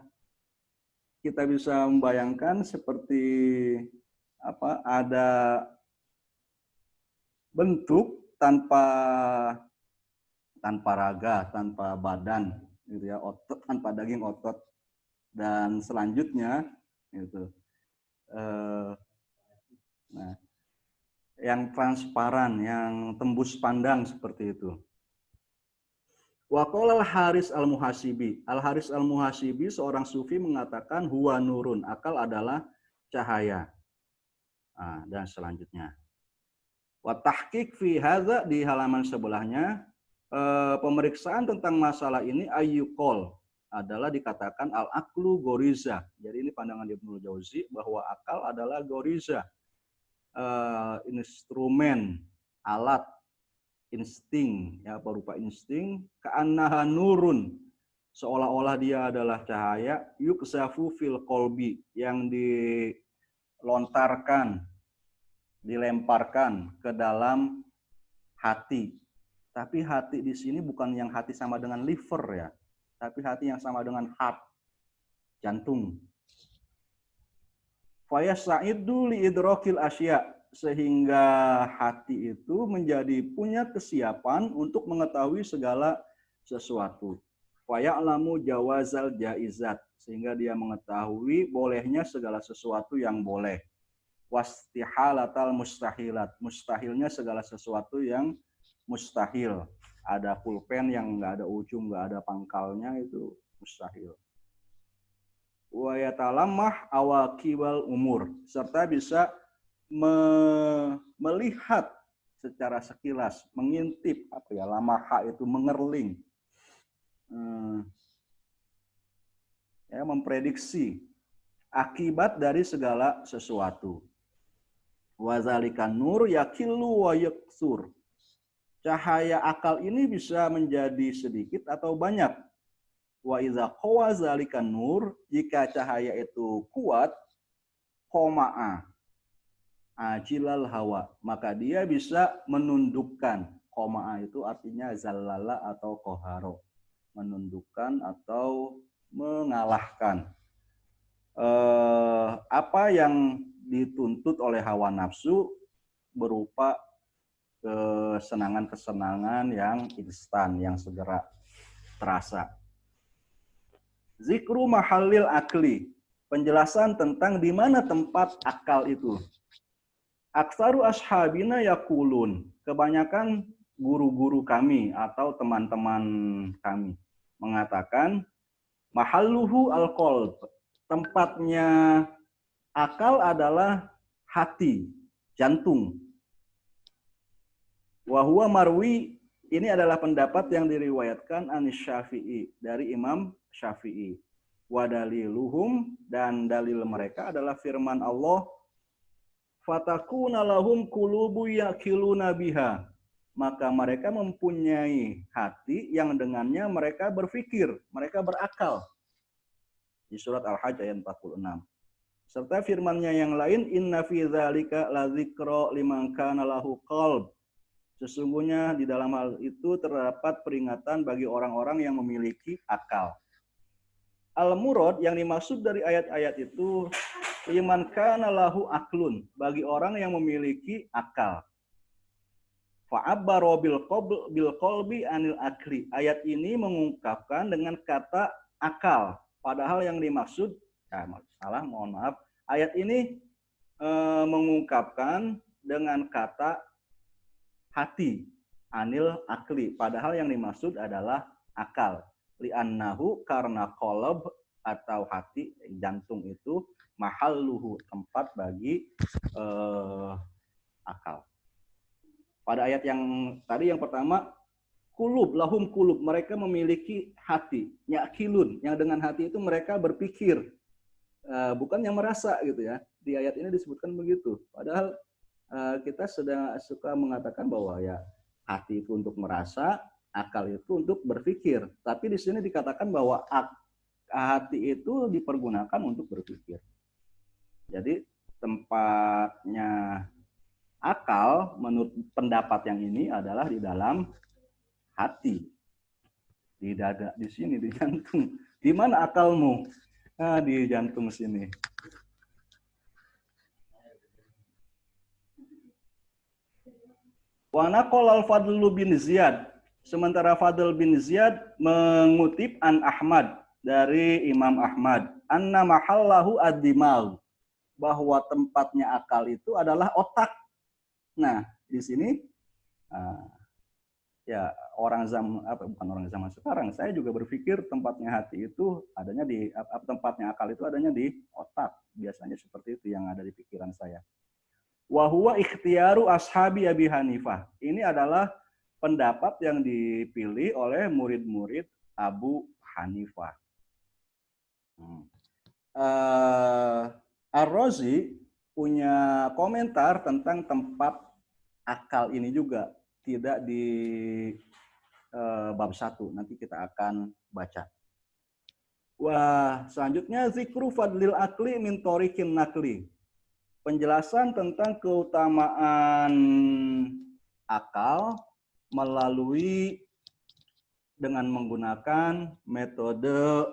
kita bisa membayangkan seperti apa, ada bentuk tanpa raga, tanpa badan, gitu ya, otot tanpa daging otot, dan selanjutnya, gitu. Nah, yang transparan, yang tembus pandang seperti itu. Wa qala Al-Haris Al-Muhasibi. Al-Haris Al-Muhasibi seorang sufi mengatakan huwa nurun, akal adalah cahaya. Dan selanjutnya. Wa tahqiq fi hadza di halaman sebelahnya, pemeriksaan tentang masalah ini ayyuqol adalah dikatakan al-aqlu goriza. Jadi ini pandangan Ibnu Jauzi bahwa akal adalah goriza, instrumen, alat, insting, ya berupa insting, ka'annaha nurun, seolah-olah dia adalah cahaya, yukzafu fil qalbi, yang dilontarkan, dilemparkan ke dalam hati. Tapi hati di sini bukan yang hati sama dengan liver ya, tapi hati yang sama dengan heart, jantung. Fayasaidu li idrakil asya, sehingga hati itu menjadi punya kesiapan untuk mengetahui segala sesuatu. Faya'lamu jawazal jaizat, sehingga dia mengetahui bolehnya segala sesuatu yang boleh. Wastihalatal mustahilat, mustahilnya segala sesuatu yang mustahil. Ada pulpen yang nggak ada ujung, nggak ada pangkalnya, itu mustahil. Wa yatalamah awaqibal umur, serta bisa melihat secara sekilas, mengintip, lamaha itu mengerling, memprediksi akibat dari segala sesuatu. Wazalikan nur yakillu wa yaksur, cahaya akal ini bisa menjadi sedikit atau banyak. Wa iza qawa zalikan nur, jika cahaya itu kuat, qoma'a ajilal hawa, maka dia bisa menundukkan. Qoma'a itu artinya zallala atau koharo, menundukkan atau mengalahkan apa yang dituntut oleh hawa nafsu berupa kesenangan-kesenangan yang instan, yang segera terasa. Zikru mahallil akli, penjelasan tentang di mana tempat akal itu. Aksaru ashabina yakulun, kebanyakan guru-guru kami atau teman-teman kami mengatakan mahalluhu al-qalb, tempatnya akal adalah hati, jantung. Wa huwa marwi, ini adalah pendapat yang diriwayatkan an Syafi'i, dari Imam Syafi'i. Wa daliluhum, dan dalil mereka adalah firman Allah, fatakuna lahum qulubu yaqiluna biha, maka mereka mempunyai hati yang dengannya mereka berpikir, mereka berakal. Di surat Al-Hajj ayat 46. Serta firman-Nya yang lain, inna fi dzalika ladzikra liman kana lahu qalb, sesungguhnya di dalam hal itu terdapat peringatan bagi orang-orang yang memiliki akal. Al-murad, yang dimaksud dari ayat-ayat itu, liman kana lahu aklun, bagi orang yang memiliki akal. Fa'abbara bil qalbi anil akli. Ayat ini mengungkapkan dengan kata akal, padahal yang dimaksud ayat ini mengungkapkan dengan kata hati, anil akli, padahal yang dimaksud adalah akal. Li'annahu, karena qalb atau hati, jantung itu, mahalluhu, tempat bagi akal. Pada ayat yang tadi yang pertama, kulub, lahum kulub, mereka memiliki hati, yakilun, yang dengan hati itu mereka berpikir, bukan yang merasa gitu ya. Di ayat ini disebutkan begitu. Padahal kita suka mengatakan bahwa ya hati itu untuk merasa, akal itu untuk berpikir. Tapi di sini dikatakan bahwa hati itu dipergunakan untuk berpikir. Jadi tempatnya akal menurut pendapat yang ini adalah di dalam hati, di dada, di sini, di jantung. Di mana akalmu? Di jantung sini. Wa naqala al-Fadl bin Ziyad, sementara Fadl bin Ziyad mengutip an Ahmad, dari Imam Ahmad, anna mahallahu ad-dimag, bahwa tempatnya akal itu adalah otak. Nah, di sini ya bukan orang zaman sekarang, saya juga berpikir tempatnya hati itu adanya tempatnya akal itu adanya di otak. Biasanya seperti itu yang ada di pikiran saya. Wa huwa ikhtiyaru ashabi Abi Hanifah. Ini adalah pendapat yang dipilih oleh murid-murid Abu Hanifah. Ar-Razi punya komentar tentang tempat akal ini juga, tidak di bab 1. Nanti kita akan baca. Wah, selanjutnya zikru fadlil akli min tariqin nakli. Penjelasan tentang keutamaan akal melalui dengan menggunakan metode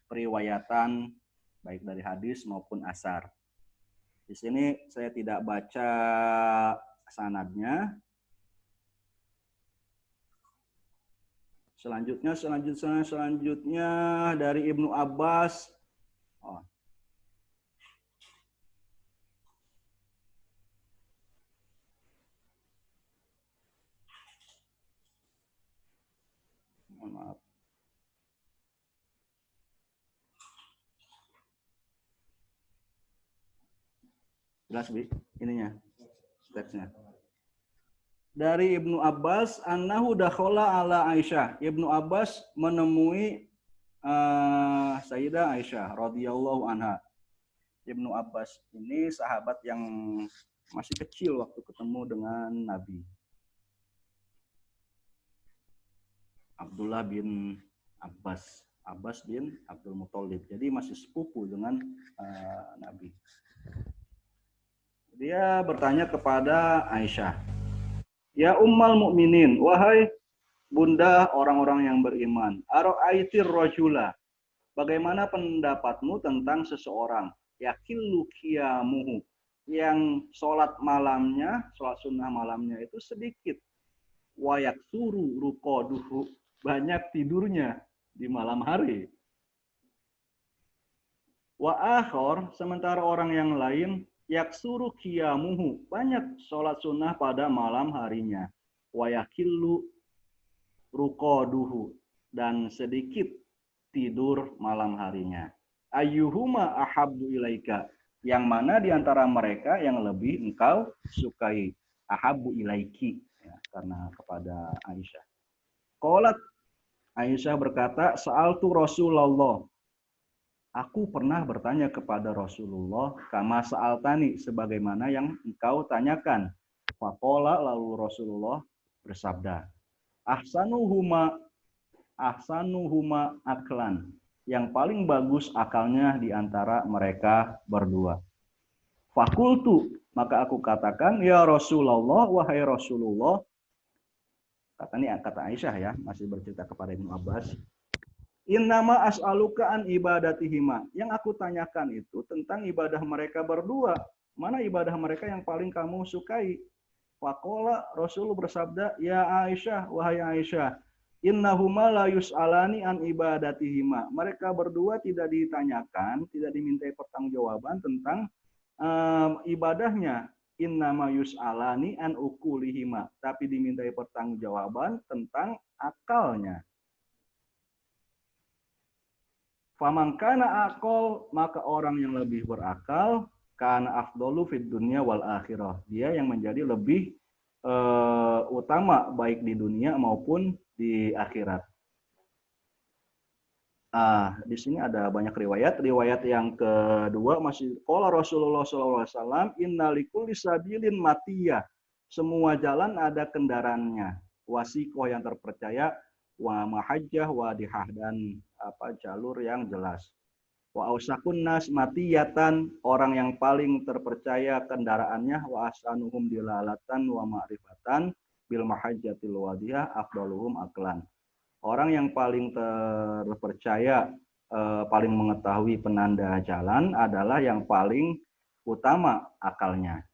periwayatan baik dari hadis maupun asar. Di sini saya tidak baca sanadnya. Selanjutnya dari Ibnu Abbas. Mohon maaf. Jelas, Bi? Ininya, teksnya. Dari Ibnu Abbas, annahu dakhala ala Aisyah. Ibnu Abbas menemui Sayyidah Aisyah radhiyallahu anha. Ibnu Abbas ini sahabat yang masih kecil waktu ketemu dengan Nabi. Abdullah bin Abbas bin Abdul Muthalib. Jadi masih sepupu dengan Nabi. Dia bertanya kepada Aisyah, "Ya Ummal Mukminin, wahai bunda orang-orang yang beriman, ara'aitir rajula, bagaimana pendapatmu tentang seseorang yakillu qiyamuhu, yang sholat sunnah malamnya itu sedikit, wa yaksuru ruqaduhu, banyak tidurnya di malam hari. Wa akhor, sementara orang yang lain yaksuru qiyamuhu, banyak sholat sunnah pada malam harinya, wa yakillu ruqaduhu, dan sedikit tidur malam harinya. Ayyuhuma ahabbu ilaika, yang mana di antara mereka yang lebih engkau sukai? Ahabbu ilaiki, ya, karena kepada Aisyah. Qalat, Aisyah berkata, sa'altu Rasulullah, aku pernah bertanya kepada Rasulullah, kama sa'altani, sebagaimana yang engkau tanyakan. Faqala, lalu Rasulullah bersabda, ahsanuhuma aklan, yang paling bagus akalnya di antara mereka berdua. Fakultu, maka aku katakan, ya Rasulullah, wahai Rasulullah, kata Aisyah ya, masih bercerita kepada Ibnu Abbas, innama as'aluka an ibadatihima, yang aku tanyakan itu tentang ibadah mereka berdua, mana ibadah mereka yang paling kamu sukai? Faqala, Rasul bersabda, ya Aisyah, wahai Aisyah, innahuma la yus'alani an ibadatihima, mereka berdua tidak ditanyakan, tidak dimintai pertanggungjawaban tentang ibadahnya. Innama yus'alani an ukulihima, tapi dimintai pertanggungjawaban tentang akalnya. Faman kana aqal, maka orang yang lebih berakal, kana afdalu fid dunya wal akhirah, dia yang menjadi lebih utama baik di dunia maupun di akhirat. Di sini ada banyak riwayat. Riwayat yang kedua masih qala Rasulullah SAW, inna likulli sabilin matiyah, semua jalan ada kendaraannya, wasiqah yang terpercaya, wa mahajjah wa dihah, dan jalur yang jelas. Wa ausakun nas matiyatan, orang yang paling terpercaya kendaraannya, wa asanuhum dilalatan wa ma'rifatan bil mahajjatil wadiyah afdaluhum aklan. Orang yang paling terpercaya, paling mengetahui penanda jalan adalah yang paling utama akalnya.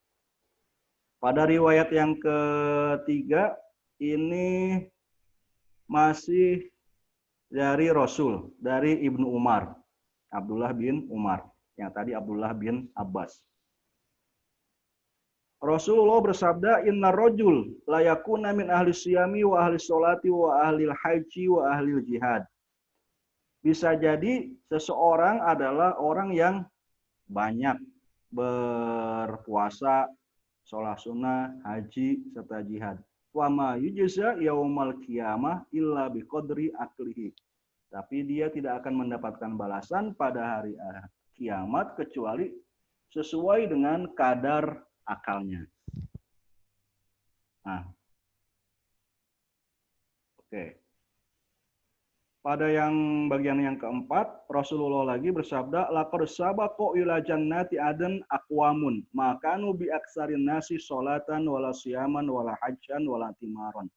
Pada riwayat yang ketiga, ini masih dari Rasul, dari Ibnu Umar, Abdullah bin Umar, yang tadi Abdullah bin Abbas. Rasulullah bersabda, "Inna rajul la yakuna min ahli siyami wa ahli sholati wa ahli haji wa ahli jihad." Bisa jadi seseorang adalah orang yang banyak berpuasa, sholat sunnah, haji, serta jihad. Wa ma yujza yaumal qiyamah illa biqadri aklihi. Tapi dia tidak akan mendapatkan balasan pada hari kiamat kecuali sesuai dengan kadar akalnya. Nah, oke. Pada yang bagian yang keempat, Rasulullah lagi bersabda, "Laqad sabaqa ila jannati adan aqwamun, makanu bi aksarin nasi sholatan wala siyaman wala hajjan wala timaron."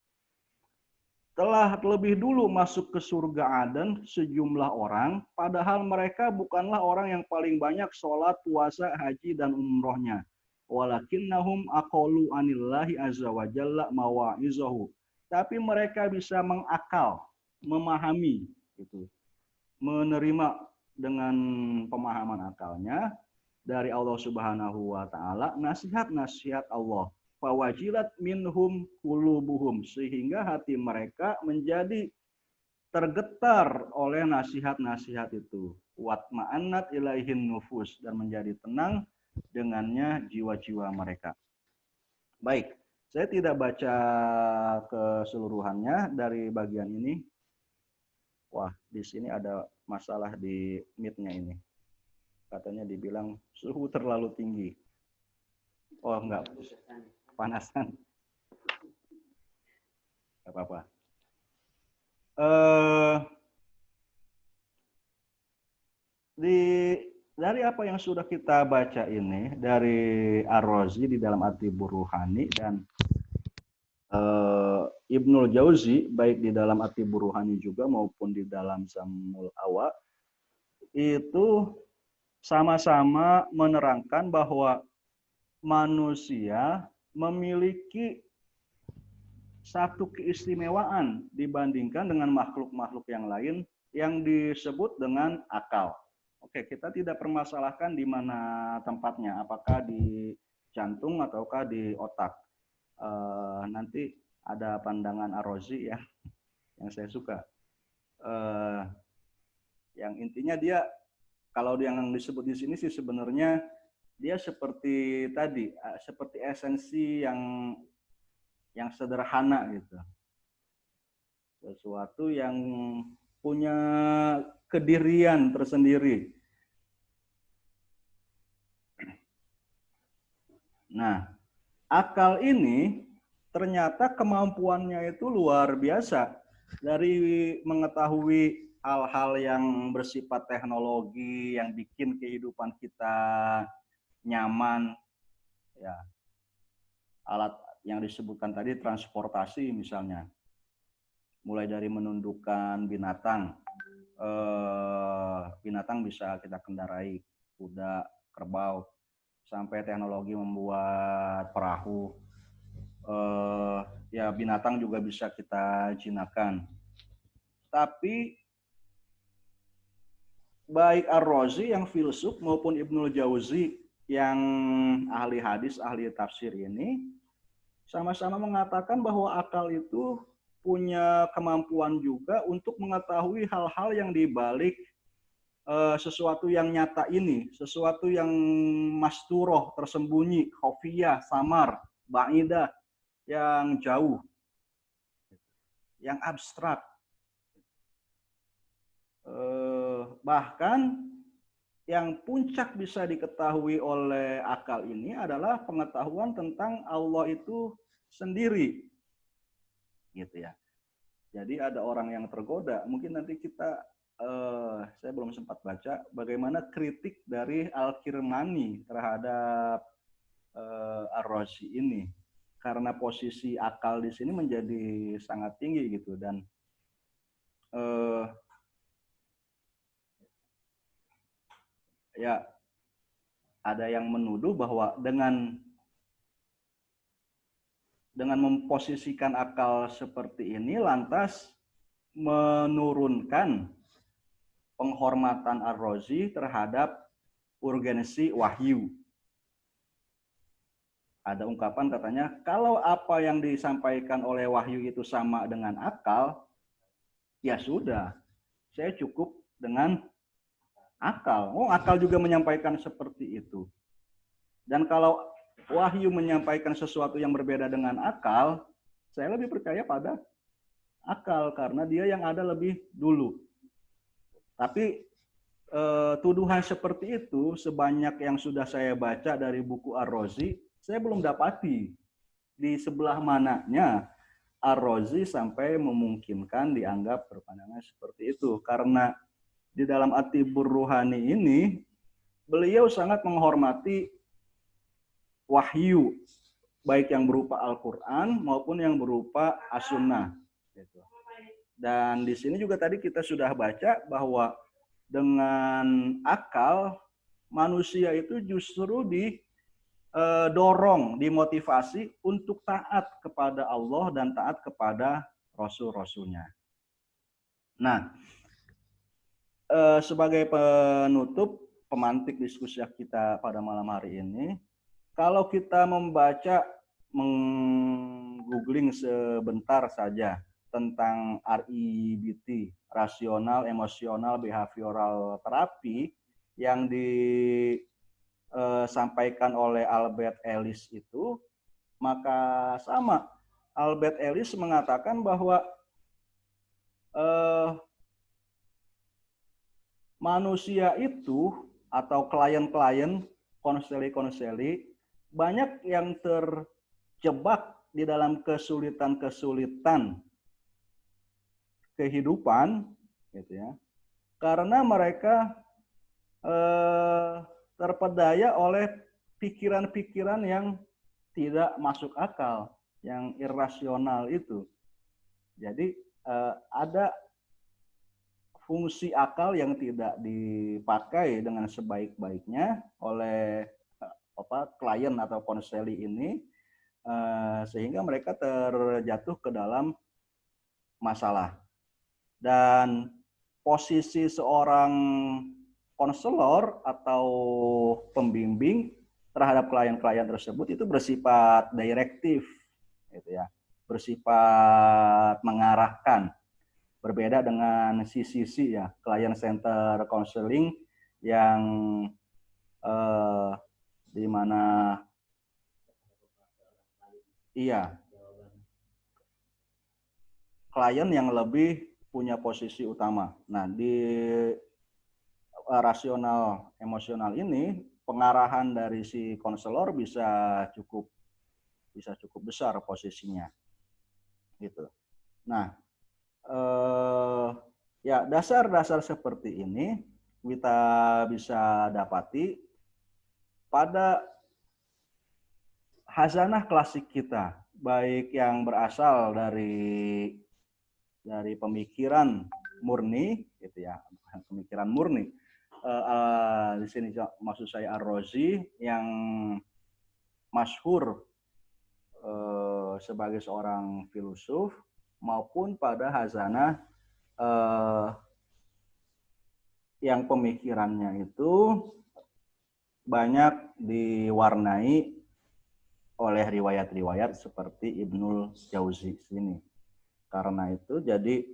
Telah lebih dulu masuk ke surga Aden sejumlah orang, padahal mereka bukanlah orang yang paling banyak sholat, puasa, haji, dan umrohnya. Walakinnahum aqalu anillahi azza wa jalla mawa'izahu. Tapi mereka bisa mengakal, memahami, gitu, menerima dengan pemahaman akalnya dari Allah Subhanahu wa Ta'ala nasihat-nasihat Allah. Fawajilat minhum qulubuhum, sehingga hati mereka menjadi tergetar oleh nasihat-nasihat itu. Watma'annat ilaihin nufus, dan menjadi tenang dengannya jiwa-jiwa mereka. Baik, saya tidak baca keseluruhannya dari bagian ini. Wah, di sini ada masalah di mic-nya ini. Katanya dibilang suhu terlalu tinggi. Oh, enggak. Panasan. Enggak apa-apa. Dari apa yang sudah kita baca ini, dari Ar-Razi di dalam At-Tibbur Ruhani dan Ibnul Jauzi, baik di dalam At-Tibbur Ruhani juga maupun di dalam Zamul Awa, itu sama-sama menerangkan bahwa manusia memiliki satu keistimewaan dibandingkan dengan makhluk-makhluk yang lain yang disebut dengan akal. Oke, kita tidak permasalahkan di mana tempatnya, apakah di jantung ataukah di otak. Nanti ada pandangan Ar-Razi ya, yang saya suka. Yang intinya dia, kalau yang disebut di sini sih sebenarnya dia seperti tadi, seperti esensi yang sederhana gitu. Sesuatu yang punya kedirian tersendiri. Nah, akal ini ternyata kemampuannya itu luar biasa. Dari mengetahui hal-hal yang bersifat teknologi, yang bikin kehidupan kita nyaman, ya, alat yang disebutkan tadi transportasi misalnya, mulai dari menundukkan binatang, binatang bisa kita kendarai, kuda, kerbau, sampai teknologi membuat perahu, ya binatang juga bisa kita jinakkan. Tapi baik Ar-Razi yang filsuf maupun Ibnul Jauzi yang ahli hadis, ahli tafsir ini sama-sama mengatakan bahwa akal itu punya kemampuan juga untuk mengetahui hal-hal yang dibalik sesuatu yang nyata ini, sesuatu yang masturoh, tersembunyi, khofiyah, samar, ba'idah, yang jauh, yang abstrak. Bahkan yang puncak bisa diketahui oleh akal ini adalah pengetahuan tentang Allah itu sendiri, gitu ya. Jadi ada orang yang tergoda, mungkin nanti kita, saya belum sempat baca bagaimana kritik dari Al-Kirmani terhadap Ar-Razi ini, karena posisi akal di sini menjadi sangat tinggi gitu, dan ya ada yang menuduh bahwa dengan memposisikan akal seperti ini lantas menurunkan penghormatan Ar-Razi terhadap urgensi wahyu. ada ungkapan katanya, kalau apa yang disampaikan oleh wahyu itu sama dengan akal, ya sudah, saya cukup dengan akal. Oh, akal juga menyampaikan seperti itu. Dan kalau wahyu menyampaikan sesuatu yang berbeda dengan akal, saya lebih percaya pada akal karena dia yang ada lebih dulu. Tapi tuduhan seperti itu sebanyak yang sudah saya baca dari buku Ar-Razi, saya belum dapati di sebelah mananya Ar-Razi sampai memungkinkan dianggap berpandangan seperti itu. Karena di dalam At-Tibur Ruhani ini, beliau sangat menghormati wahyu, baik yang berupa Al-Quran maupun yang berupa As-Sunnah. Dan di sini juga tadi kita sudah baca bahwa dengan akal, manusia itu justru didorong, dimotivasi untuk taat kepada Allah dan taat kepada Rasul-Rasulnya. Nah, sebagai penutup, pemantik diskusi kita pada malam hari ini, kalau kita membaca, menggoogling sebentar saja tentang REBT, Rasional Emosional Behavioral Therapy, yang disampaikan oleh Albert Ellis itu, maka sama. Albert Ellis mengatakan bahwa manusia itu atau klien-klien, konseli-konseli, banyak yang terjebak di dalam kesulitan-kesulitan kehidupan, gitu ya, karena mereka terpedaya oleh pikiran-pikiran yang tidak masuk akal, yang irasional itu. Jadi ada fungsi akal yang tidak dipakai dengan sebaik-baiknya oleh klien atau konseli ini, sehingga mereka terjatuh ke dalam masalah. Dan posisi seorang konselor atau pembimbing terhadap klien-klien tersebut itu bersifat direktif, gitu ya, bersifat mengarahkan. Berbeda dengan CCC ya, client center counseling, yang di mana klien yang lebih punya posisi utama. Nah, di rasional emosional ini pengarahan dari si konselor bisa cukup besar posisinya, gitu. Nah, ya dasar-dasar seperti ini kita bisa dapati pada khazanah klasik kita, baik yang berasal dari pemikiran murni, gitu ya, pemikiran murni. Di sini maksud saya Ar-Razi yang masyhur sebagai seorang filsuf, maupun pada khazanah yang pemikirannya itu banyak diwarnai oleh riwayat-riwayat seperti Ibnul Jauzi sini. Karena itu jadi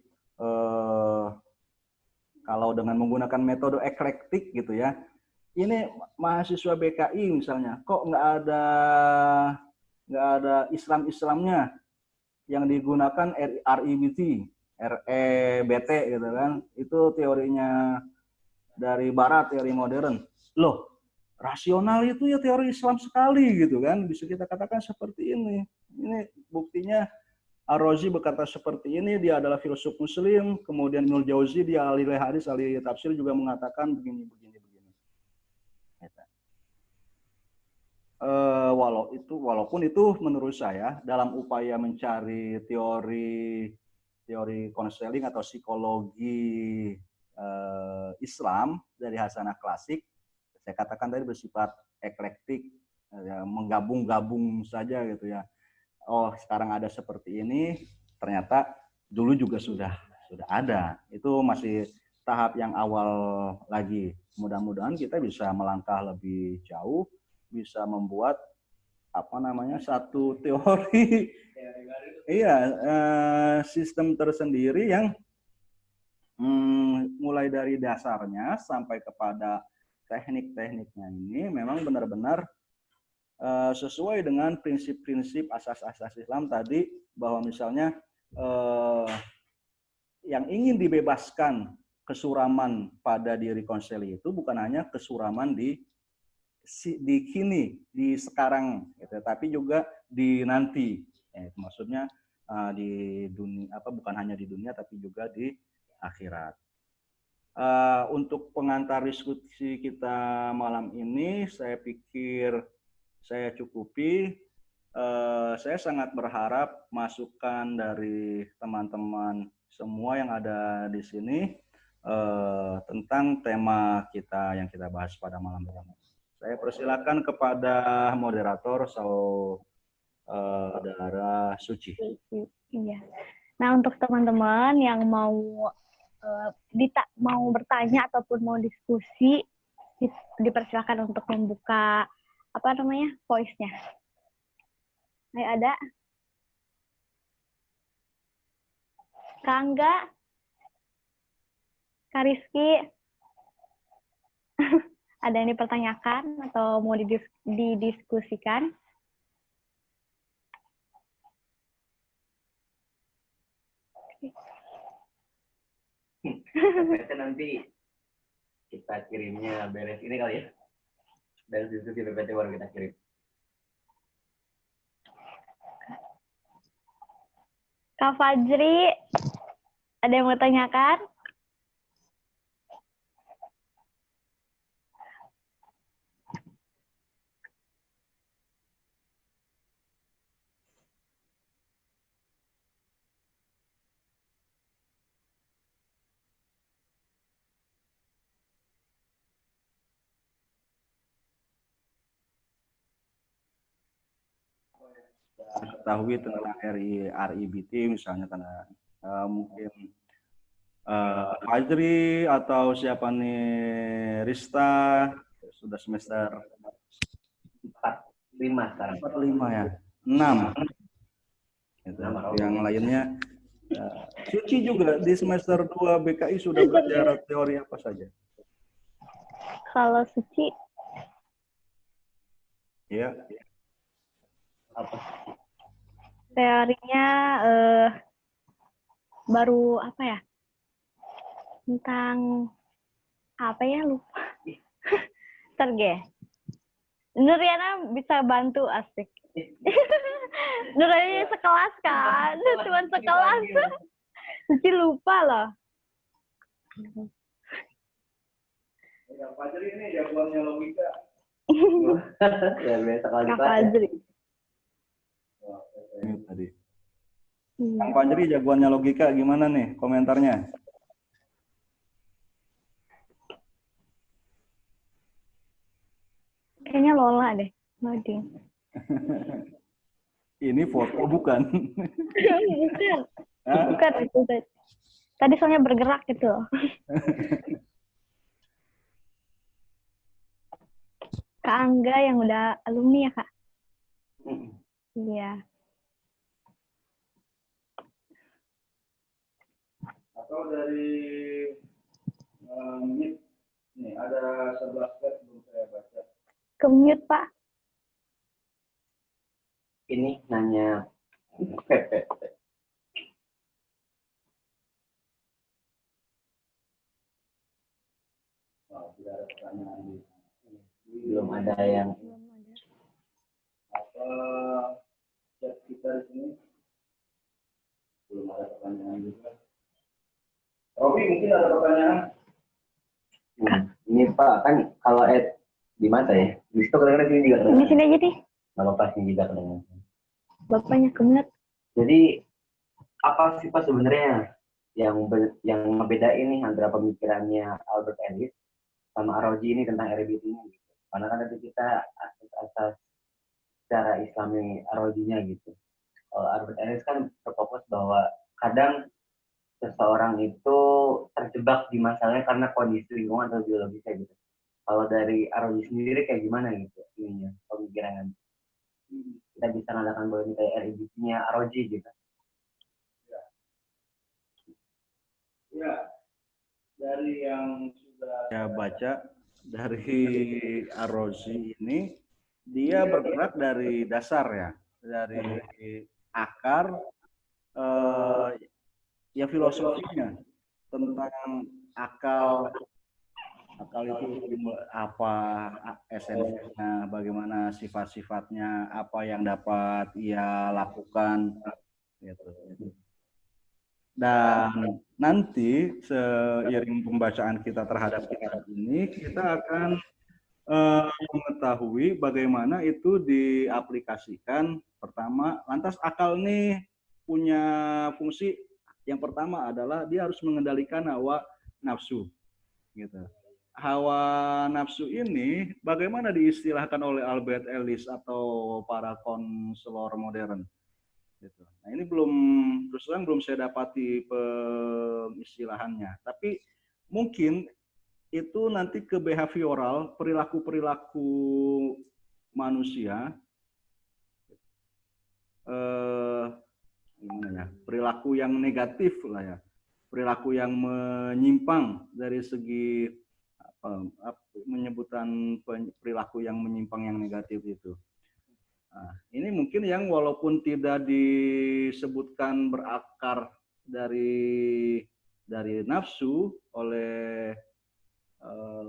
kalau dengan menggunakan metode eklektik gitu ya, ini mahasiswa BKI misalnya, kok nggak ada Islamnya yang digunakan REBT gitu kan, itu teorinya dari Barat, teori modern. Loh, rasional itu ya teori Islam sekali gitu kan, bisa kita katakan seperti ini. Ini buktinya Ar-Razi berkata seperti ini, dia adalah filsuf muslim. Kemudian Ibnul Jauzi, dia ahli hadis, ahli tafsir, juga mengatakan begini. Walaupun itu menurut saya dalam upaya mencari teori konseling atau psikologi Islam dari khazanah klasik, saya katakan tadi bersifat eklektik, ya, menggabung-gabung saja gitu ya. Oh, sekarang ada seperti ini, ternyata dulu juga sudah ada. Itu masih tahap yang awal lagi. Mudah-mudahan kita bisa melangkah lebih jauh, bisa membuat apa namanya, satu teori, iya, sistem tersendiri yang mulai dari dasarnya sampai kepada teknik-tekniknya ini memang benar-benar sesuai dengan prinsip-prinsip asas-asas Islam tadi, bahwa misalnya yang ingin dibebaskan kesuraman pada diri konseli itu bukan hanya kesuraman di kini, di sekarang, gitu, tapi juga di nanti. Maksudnya di dunia, bukan hanya di dunia tapi juga di akhirat. Untuk pengantar diskusi kita malam ini, saya pikir saya cukupi. Saya sangat berharap masukan dari teman-teman semua yang ada di sini tentang tema kita yang kita bahas pada malam ini. Saya persilakan kepada moderator Saudara Suci. Iya. Nah, untuk teman-teman yang mau bertanya ataupun mau diskusi, dipersilakan untuk membuka voice-nya. Ayo, ada Kak Angga, Kak Rizky, ada yang dipertanyakan atau mau didiskusikan? PPT nanti kita kirimnya beres ini kali ya. Dari diskusi PPT baru kita kirim. Kak Fajri, ada yang mau tanyakan? Ketahui tentang RIBT misalnya, karena mungkin Fajri atau siapa nih, Rista sudah semester 4-5 sekarang. 4-5 ya, 6. Gitu. Yang lainnya Suci juga di semester 2 BKI sudah belajar teori apa saja? Kalau Suci, ya, Apa? teorinya baru tentang lupa. Terge. Nuriana bisa bantu, asik. Nuriana sekelas kan, cuma sekelas. Suci lupa loh. Yang Fajri ini jagoannya logika. Ya biasa kalau Kak Fajri. Tadi. Kang Fajri jagoannya logika, gimana nih komentarnya? Kayaknya Lola deh, loading. Ini foto bukan? Bukan. Bukan itu. Tadi soalnya bergerak gitu loh. Kak Angga yang udah alumni ya, Kak? Iya. Atau dari Meet, nih ada 11 slide belum saya baca. Ke-mute, Pak. ini nanya Tidak ada pertanyaan. belum ada yang Apa chat kita di sini? Belum ada pertanyaan juga. Robi, mungkin ada pertanyaan? ini Pak, kan kalau di mana ya? Di situ kadang-kadang sini juga Di sini aja deh. Nama pasnya juga kadang-kadang. Bapaknya ke-mute. Jadi apa sih Pak sebenarnya yang ngebedain nih antara pemikirannya Albert Ellis sama Ar-Razi ini tentang RBT ini? Karena kan nanti kita asas secara Islami Ar-Razinya gitu. Albert Ellis kan berfokus bahwa kadang seseorang itu terjebak di masalahnya karena kondisi lingkungan atau biologisnya gitu. Kalau dari Ar-Razi sendiri kayak gimana gitu ininya pemikiran? kita bisa mengatakan bahwa ini kayak REBT-nya ROG gitu. Ya, dari yang sudah saya baca dari ROG ini, dia bergerak dari dasar ya, dari akar ya filosofinya tentang akal itu apa esensinya, bagaimana sifat-sifatnya, apa yang dapat ia lakukan gitu. Dan nanti seiring pembacaan kita terhadap kitab ini, kita akan mengetahui bagaimana itu diaplikasikan. Pertama, lantas akal ini punya fungsi yang pertama adalah dia harus mengendalikan hawa nafsu gitu. Hawa nafsu ini bagaimana diistilahkan oleh Albert Ellis atau para konselor modern gitu. Nah, ini terus terang belum saya dapati pemistilahannya, tapi mungkin itu nanti ke behavioral, perilaku manusia, gimana ya, perilaku yang negatif lah ya, perilaku yang menyimpang dari segi menyebutkan perilaku yang menyimpang yang negatif itu. Nah, ini mungkin yang walaupun tidak disebutkan berakar dari nafsu oleh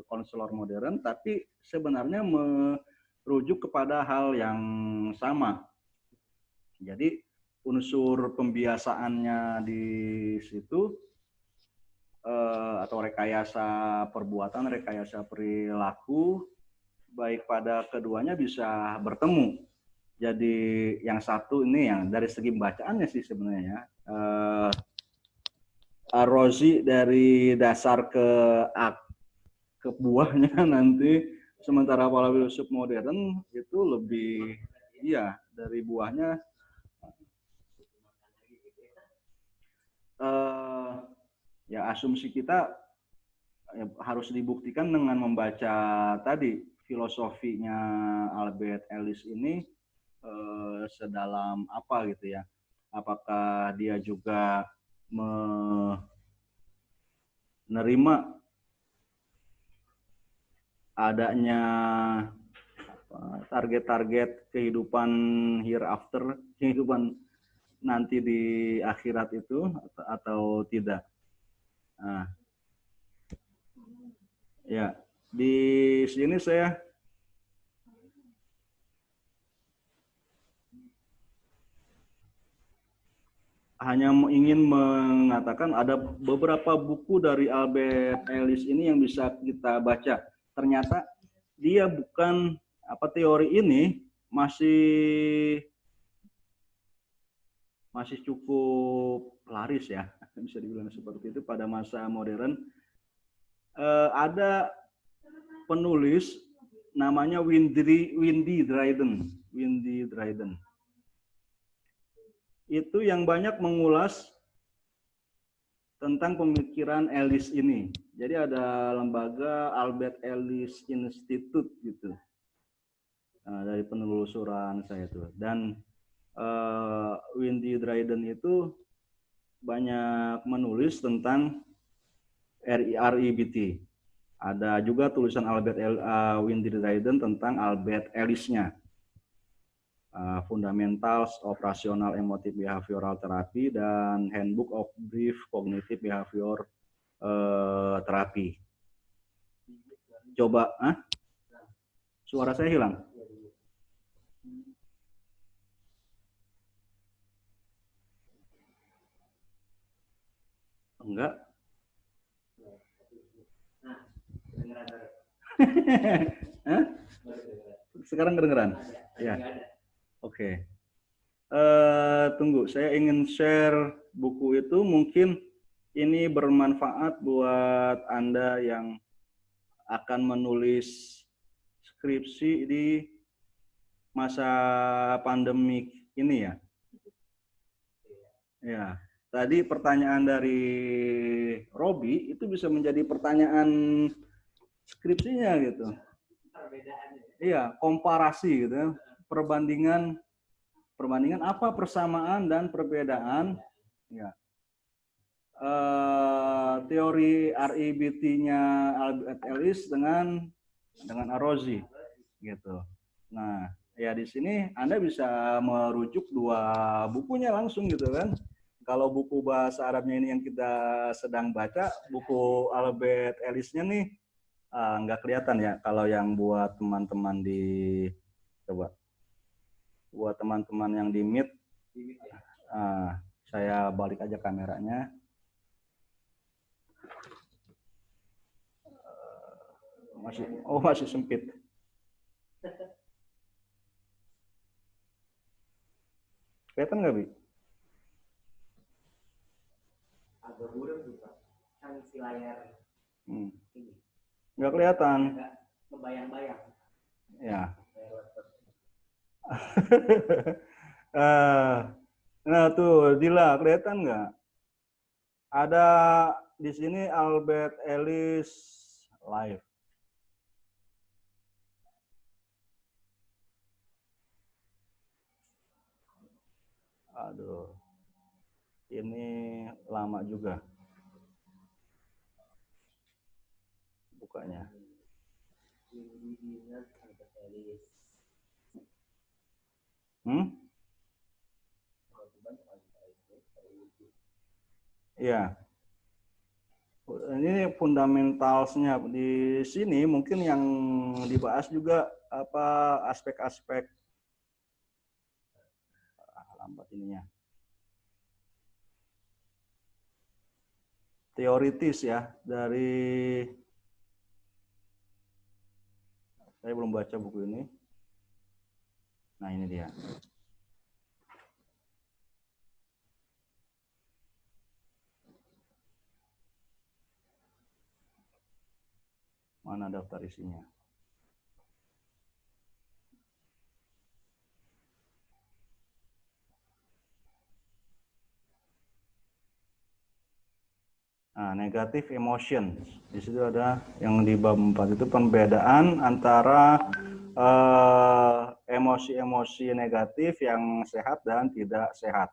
konselor modern, tapi sebenarnya merujuk kepada hal yang sama. Jadi unsur pembiasaannya di situ atau rekayasa perbuatan, rekayasa perilaku, baik pada keduanya bisa bertemu. Jadi yang satu ini yang dari segi bacaannya sih sebenarnya erosi dari dasar ke buahnya nanti, sementara para filsuf modern itu lebih dari buahnya ya asumsi kita harus dibuktikan dengan membaca tadi filosofinya Albert Ellis ini sedalam apa gitu ya. Apakah dia juga menerima adanya target-target kehidupan hereafter, kehidupan nanti di akhirat itu atau tidak. Nah, ya, di sini saya hanya ingin mengatakan ada beberapa buku dari Albert Ellis ini yang bisa kita baca. Ternyata dia bukan teori ini masih cukup laris ya, bisa dibilang seperti itu pada masa modern. Ada penulis namanya Windy Dryden. Itu yang banyak mengulas tentang pemikiran Ellis ini. Jadi ada lembaga Albert Ellis Institute gitu. Dari penelusuran saya itu. Dan Windy Dryden itu banyak menulis tentang REBT. Ada juga tulisan Windy Dryden tentang Albert Ellis-nya. Fundamentals of Rational Emotive Behavioral Therapy dan Handbook of Brief Cognitive Behavior Therapy. Coba, suara saya hilang? Enggak. Sekarang kedengeran? Ya. Oke. Tunggu, saya ingin share buku itu, mungkin ini bermanfaat buat Anda yang akan menulis skripsi di masa pandemik ini ya. Ya, tadi pertanyaan dari Robi itu bisa menjadi pertanyaan skripsinya gitu. Iya, komparasi gitu, perbandingan perbandingan apa persamaan dan perbedaan ya teori REBT-nya Albert Ellis dengan Arrozzi gitu. Nah, ya di sini Anda bisa merujuk dua bukunya langsung gitu kan. Kalau buku bahasa Arabnya ini yang kita sedang baca, buku Albert Ellis-nya nih nggak kelihatan ya. Kalau yang buat teman-teman di coba buat teman-teman yang di Meet, saya balik aja kameranya. Masih sempit. Kelihatan nggak, Bi? Agak buruk sih, Pak. Kan si layar ini. Nggak kelihatan. Nggak kebayang-bayang. Ya. Nah tuh, Dila, kelihatan nggak? Ada di sini Albert Ellis live. Aduh, ini lama juga bukanya. Iya. Ini fundamentalsnya di sini mungkin yang dibahas juga apa aspek-aspek lambat ininya. Teoritis ya dari saya belum baca buku ini. Nah, ini dia. Mana daftar isinya? Nah, negative emotion. Di situ ada yang di bab 4 itu pembedaan antara emosi-emosi negatif yang sehat dan tidak sehat.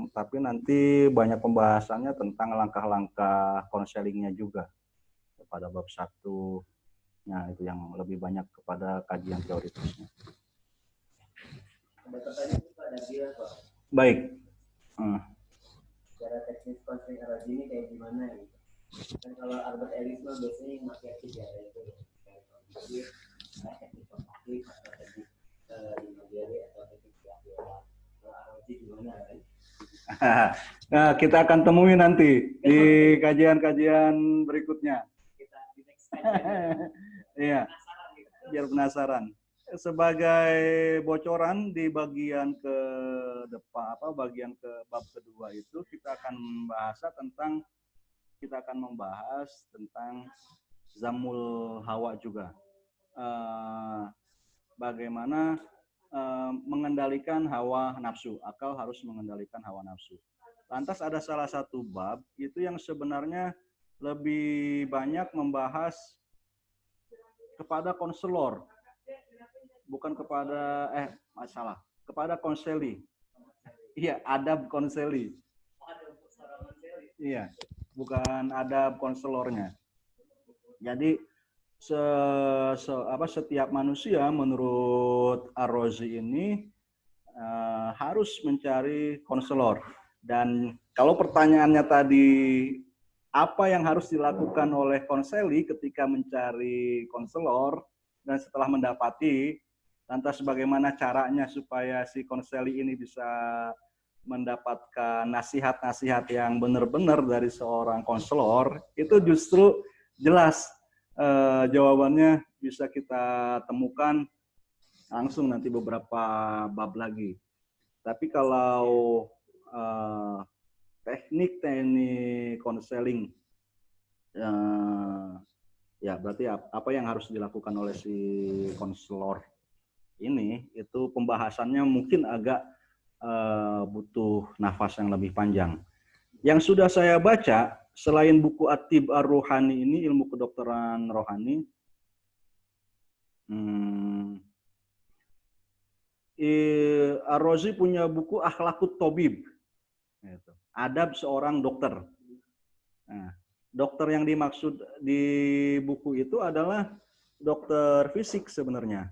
Tapi nanti banyak pembahasannya tentang langkah-langkah konselingnya juga pada bab 1. Nah, itu yang lebih banyak kepada kajian teoritisnya. Ada pertanyaan pada dia, Pak. Baik. Cara teknis konseling ROG ini kayak gimana gitu? Kan kalau Albert Ellis mah biasanya yang pakai tiga itu teknik kognitif atau teknik imagery atau teknik behavioral. Kalau ROG gimana kan? Nah, kita akan temui nanti di kajian-kajian berikutnya. Kita di next kajian. Iya. Biar penasaran. Sebagai bocoran di bagian ke depan bagian ke bab kedua itu kita akan membahas tentang Zamul Hawa juga. Bagaimana mengendalikan hawa nafsu, akal harus mengendalikan hawa nafsu. Lantas ada salah satu bab itu yang sebenarnya lebih banyak membahas kepada konselor, bukan kepada kepada konseli. Iya, adab konseli. Iya, bukan adab konselornya. Jadi setiap manusia menurut Arrozzi ini harus mencari konselor. Dan kalau pertanyaannya tadi apa yang harus dilakukan oleh konseli ketika mencari konselor dan setelah mendapati, lantas bagaimana caranya supaya si konseli ini bisa mendapatkan nasihat-nasihat yang benar-benar dari seorang konselor, itu justru jelas jawabannya bisa kita temukan langsung nanti beberapa bab lagi. Tapi kalau teknik konseling, ya berarti apa yang harus dilakukan oleh si konselor ini, itu pembahasannya mungkin agak butuh nafas yang lebih panjang. Yang sudah saya baca, selain buku At-Tib Ar-Ruhani ini, ilmu kedokteran rohani, Ar-Razi punya buku Akhlakut Tobib. Gitu. Adab seorang dokter. Nah, dokter yang dimaksud di buku itu adalah dokter fisik sebenarnya.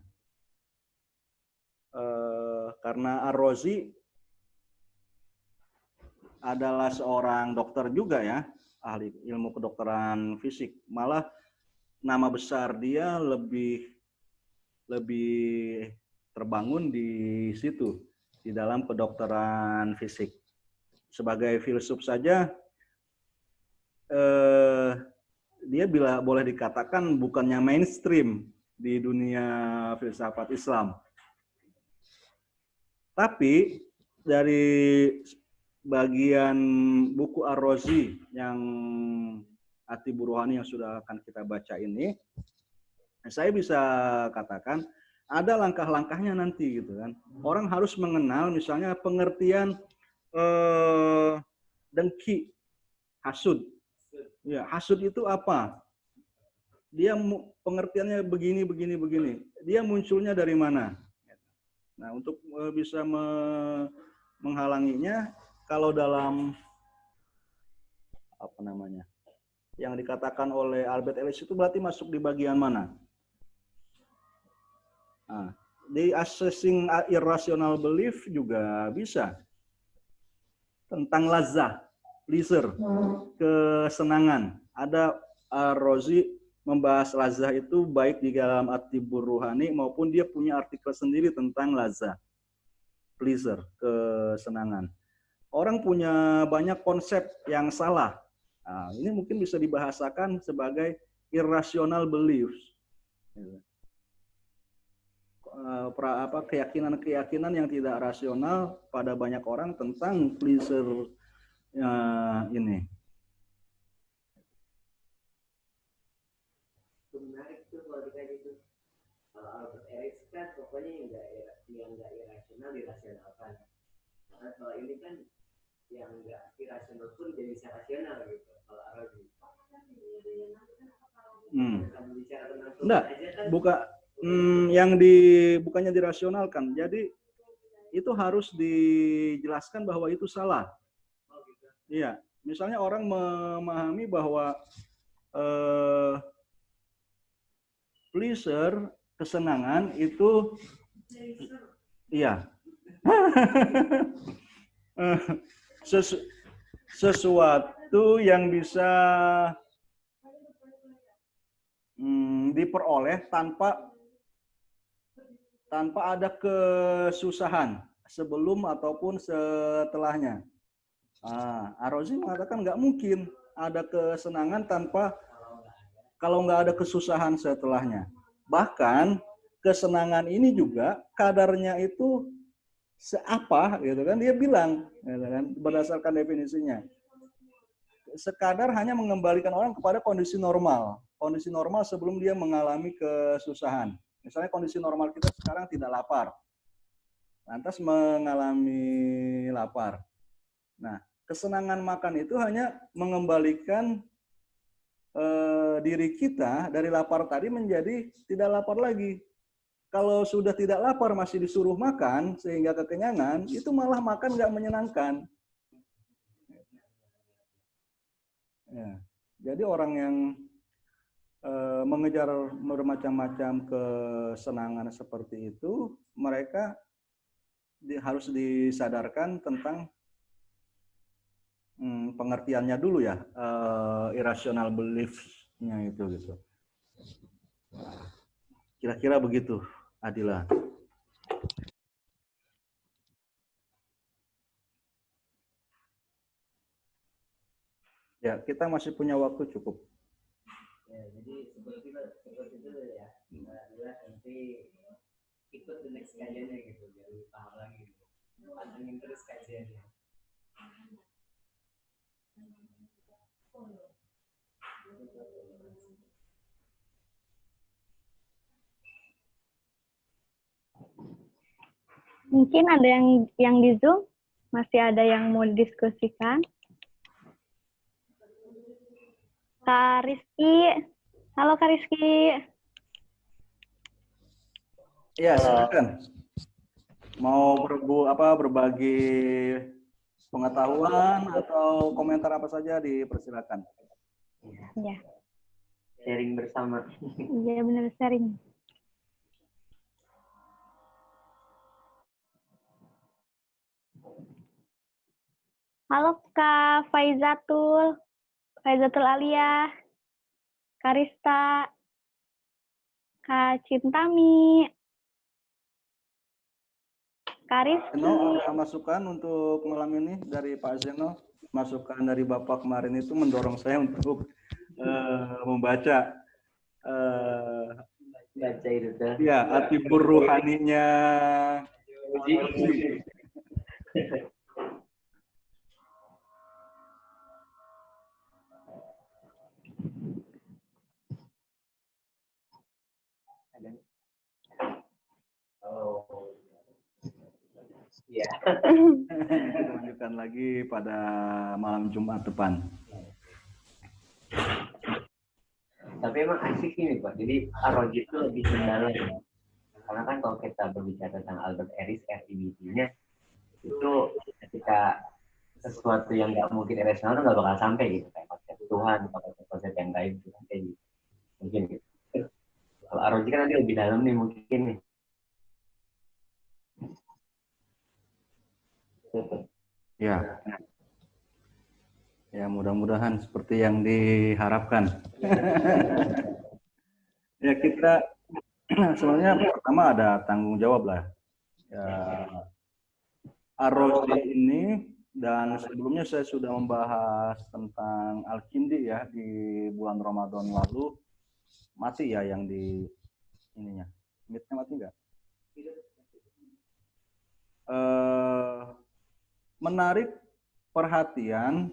Karena Ar-Razi adalah seorang dokter juga ya, ahli ilmu kedokteran fisik. Malah nama besar dia lebih terbangun di situ, di dalam kedokteran fisik. Sebagai filsuf saja, dia bila boleh dikatakan bukannya mainstream di dunia filsafat Islam. Tapi dari bagian buku Ar-Razi yang At-Tibu Ruhani yang sudah akan kita baca ini, saya bisa katakan ada langkah-langkahnya nanti gitu kan. Orang harus mengenal misalnya pengertian dengki, hasud. Ya, hasud itu apa? Dia pengertiannya begini. Dia munculnya dari mana? Nah, untuk bisa menghalanginya, kalau dalam apa namanya, yang dikatakan oleh Albert Ellis itu berarti masuk di bagian mana? Nah, di assessing irrational belief juga bisa tentang lazah, pleasure, kesenangan. Ada Ar-Razi membahas lazah itu baik di dalam At-Tibu Ruhani maupun dia punya artikel sendiri tentang lazah, pleasure, kesenangan. Orang punya banyak konsep yang salah. Nah, ini mungkin bisa dibahasakan sebagai irrational beliefs. Keyakinan-keyakinan yang tidak rasional pada banyak orang tentang pleasure ini. Menarik tuh kalau kayak gitu. Kalau Albert Ellis kan pokoknya yang nggak irasional dirasionalkan. Karena kalau ini kan yang nggak irasional pun jadi bisa rasional gitu. Kalau Arabi. Enggak, bukannya dirasionalkan. Jadi itu harus dijelaskan bahwa itu salah. Iya, misalnya orang memahami bahwa pleasure, kesenangan itu iya. Sesuatu yang bisa diperoleh tanpa ada kesusahan sebelum ataupun setelahnya. Ar-Razi mengatakan nggak mungkin ada kesenangan kalau nggak ada kesusahan setelahnya. Bahkan kesenangan ini juga kadarnya itu seapa, gitu kan? Dia bilang, gitu kan, berdasarkan definisinya, sekadar hanya mengembalikan orang kepada kondisi normal sebelum dia mengalami kesusahan. Misalnya kondisi normal kita sekarang tidak lapar, lantas mengalami lapar. Nah, kesenangan makan itu hanya mengembalikan diri kita dari lapar tadi menjadi tidak lapar lagi. Kalau sudah tidak lapar masih disuruh makan sehingga kekenyangan, itu malah makan nggak menyenangkan. Ya. Jadi orang yang mengejar bermacam-macam kesenangan seperti itu, mereka harus disadarkan tentang pengertiannya dulu ya, irrational beliefs-nya itu gitu. Kira-kira begitu, Adila. Ya, kita masih punya waktu cukup. Ya, jadi seperti itu ya. Adila nanti ikut the next kajiannya gitu, biar lebih paham lagi. Pantengin terus kajiannya. Mungkin ada yang di Zoom, masih ada yang mau didiskusikan. Kak Rizky, halo Kak Rizky. Ya, silakan. Mau berbagi pengetahuan atau komentar apa saja dipersilakan. Ya, Sharing bersama. iya benar sharing. Halo Kak Faizatul Alia, Karista, Kak Cintami, Karis. Zeno, ada masukan untuk malam ini dari Pak Zeno? Masukan dari Bapak kemarin itu mendorong saya untuk membaca Baca itu tuh. ya atibur ruhaninya Uji. Oh. Ya. Kita lanjutkan lagi pada malam Jumat depan. Tapi emang asik ini Pak. Jadi Ar-Raji itu lebih mendalam. Karena kan kalau kita berbicara tentang Albert Ellis, REBT-nya itu ketika sesuatu yang nggak mungkin rasional itu nggak bakal sampai gitu, kayak konsep Tuhan, konsep yang gaib gitu, kayak gitu. Mungkin gitu. Kalau Ar-Raji kan nanti lebih dalam nih mungkin nih. Ya. Ya, mudah-mudahan seperti yang diharapkan. Ya, kita sebenarnya pertama ada tanggung jawab lah. Ya, Ar-Razi ini, dan sebelumnya saya sudah membahas tentang Al-Kindi ya di bulan Ramadan lalu. Mati ya yang di ininya. Mitnya mati nggak? Menarik perhatian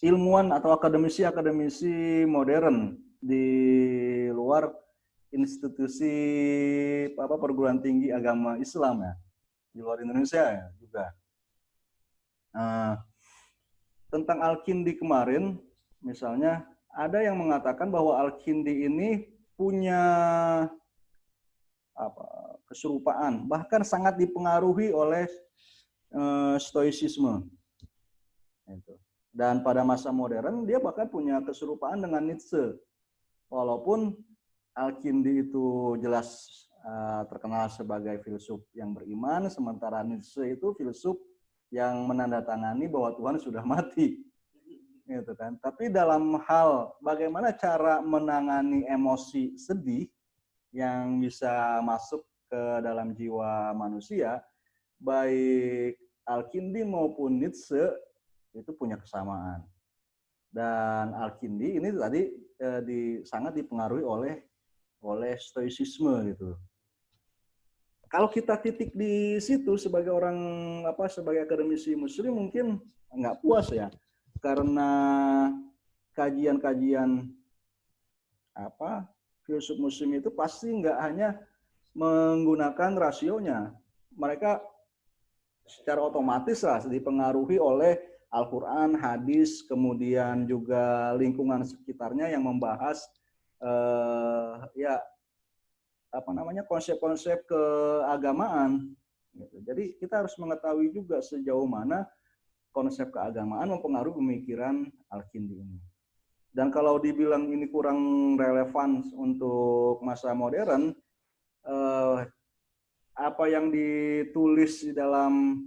ilmuwan atau akademisi modern di luar institusi perguruan tinggi agama Islam ya, di luar Indonesia ya juga. Tentang Al-Kindi kemarin, misalnya ada yang mengatakan bahwa Al-Kindi ini punya keserupaan, bahkan sangat dipengaruhi oleh Stoicisme. Dan pada masa modern dia bahkan punya keserupaan dengan Nietzsche. Walaupun Al-Kindi itu jelas terkenal sebagai filsuf yang beriman, sementara Nietzsche itu filsuf yang menandatangani bahwa Tuhan sudah mati. Gitu kan. Tapi dalam hal bagaimana cara menangani emosi sedih yang bisa masuk ke dalam jiwa manusia, baik Al-Kindi maupun Nietzsche itu punya kesamaan. Dan Al-Kindi ini tadi sangat dipengaruhi oleh Stoicisme gitu. Kalau kita titik di situ sebagai orang sebagai akademisi Muslim mungkin nggak puas ya, karena kajian-kajian filsuf Muslim itu pasti nggak hanya menggunakan rasionya, mereka secara otomatis lah dipengaruhi oleh Al-Quran, hadis, kemudian juga lingkungan sekitarnya yang membahas konsep-konsep keagamaan. Gitu. Jadi kita harus mengetahui juga sejauh mana konsep keagamaan mempengaruhi pemikiran Al-Kindi ini. Dan kalau dibilang ini kurang relevan untuk masa modern, apa yang ditulis di dalam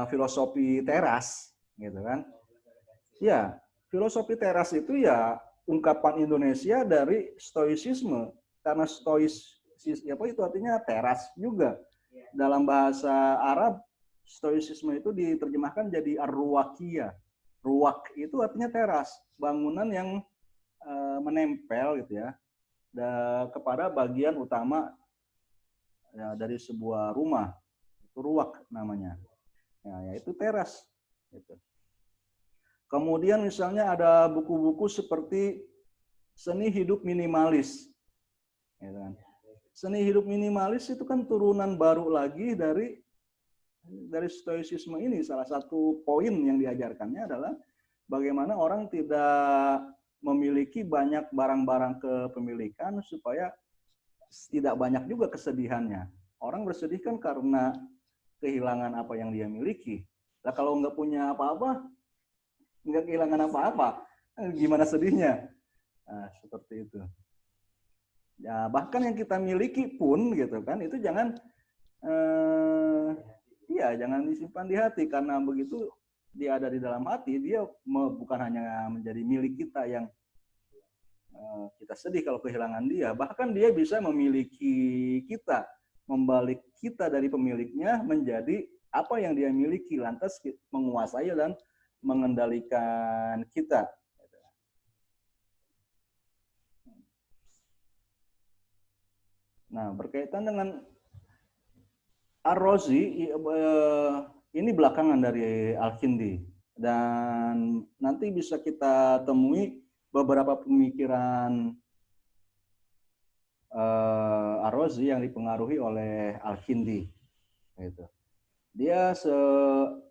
filosofi teras, gitu kan? Ya, filosofi teras itu ya ungkapan Indonesia dari Stoicisme, karena itu artinya teras juga. Dalam bahasa Arab, Stoicisme itu diterjemahkan jadi ar-ruwakiyah. Ruwak itu artinya teras, bangunan yang menempel gitu ya, kepada bagian utama ya, dari sebuah rumah. Itu ruwak namanya. Ya, yaitu teras. Gitu. Kemudian misalnya ada buku-buku seperti Seni Hidup Minimalis. Gitu kan. Seni hidup minimalis itu kan turunan baru lagi dari Stoicisme ini. Salah satu poin yang diajarkannya adalah bagaimana orang tidak memiliki banyak barang-barang kepemilikan supaya tidak banyak juga kesedihannya. Orang bersedih kan karena kehilangan apa yang dia miliki. Nah, kalau nggak punya apa-apa, nggak kehilangan apa-apa, gimana sedihnya? Nah, seperti itu. Ya, bahkan yang kita miliki pun gitu kan, itu jangan iya, jangan disimpan di hati, karena begitu dia ada di dalam hati, dia bukan hanya menjadi milik kita yang kita sedih kalau kehilangan dia, bahkan dia bisa memiliki kita, membalik kita dari pemiliknya menjadi apa yang dia miliki, lantas menguasai dan mengendalikan kita. Nah, berkaitan dengan Ar-Razi, ini belakangan dari Al-Kindi, dan nanti bisa kita temui beberapa pemikiran Ar-Razi yang dipengaruhi oleh Al-Kindi. Gitu. Dia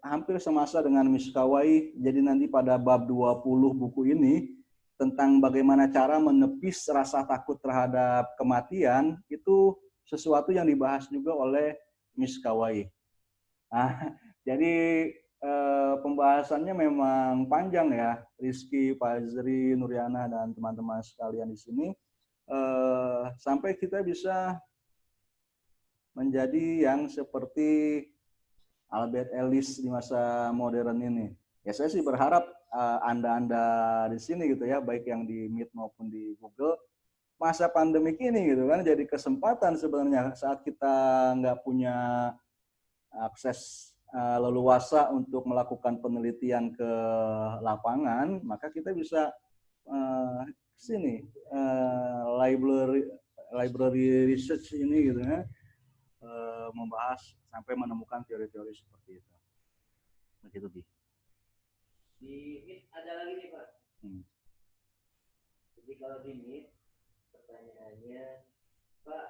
hampir semasa dengan Miskawai, jadi nanti pada bab 20 buku ini, tentang bagaimana cara menepis rasa takut terhadap kematian, itu sesuatu yang dibahas juga oleh Miskawai. Nah, jadi pembahasannya memang panjang ya, Rizky, Fazri, Nuriana, dan teman-teman sekalian di sini, sampai kita bisa menjadi yang seperti Albert Ellis di masa modern ini. Ya, saya sih berharap Anda-Anda di sini gitu ya, baik yang di Meet maupun di Google, masa pandemik ini gitu kan jadi kesempatan sebenarnya saat kita nggak punya akses leluasa untuk melakukan penelitian ke lapangan, maka kita bisa sini library research ini gitu ya, membahas sampai menemukan teori-teori seperti itu. Begitu, Bi. Di Meet ada lagi nih, Pak. Jadi kalau di Meet, pertanyaannya, Pak,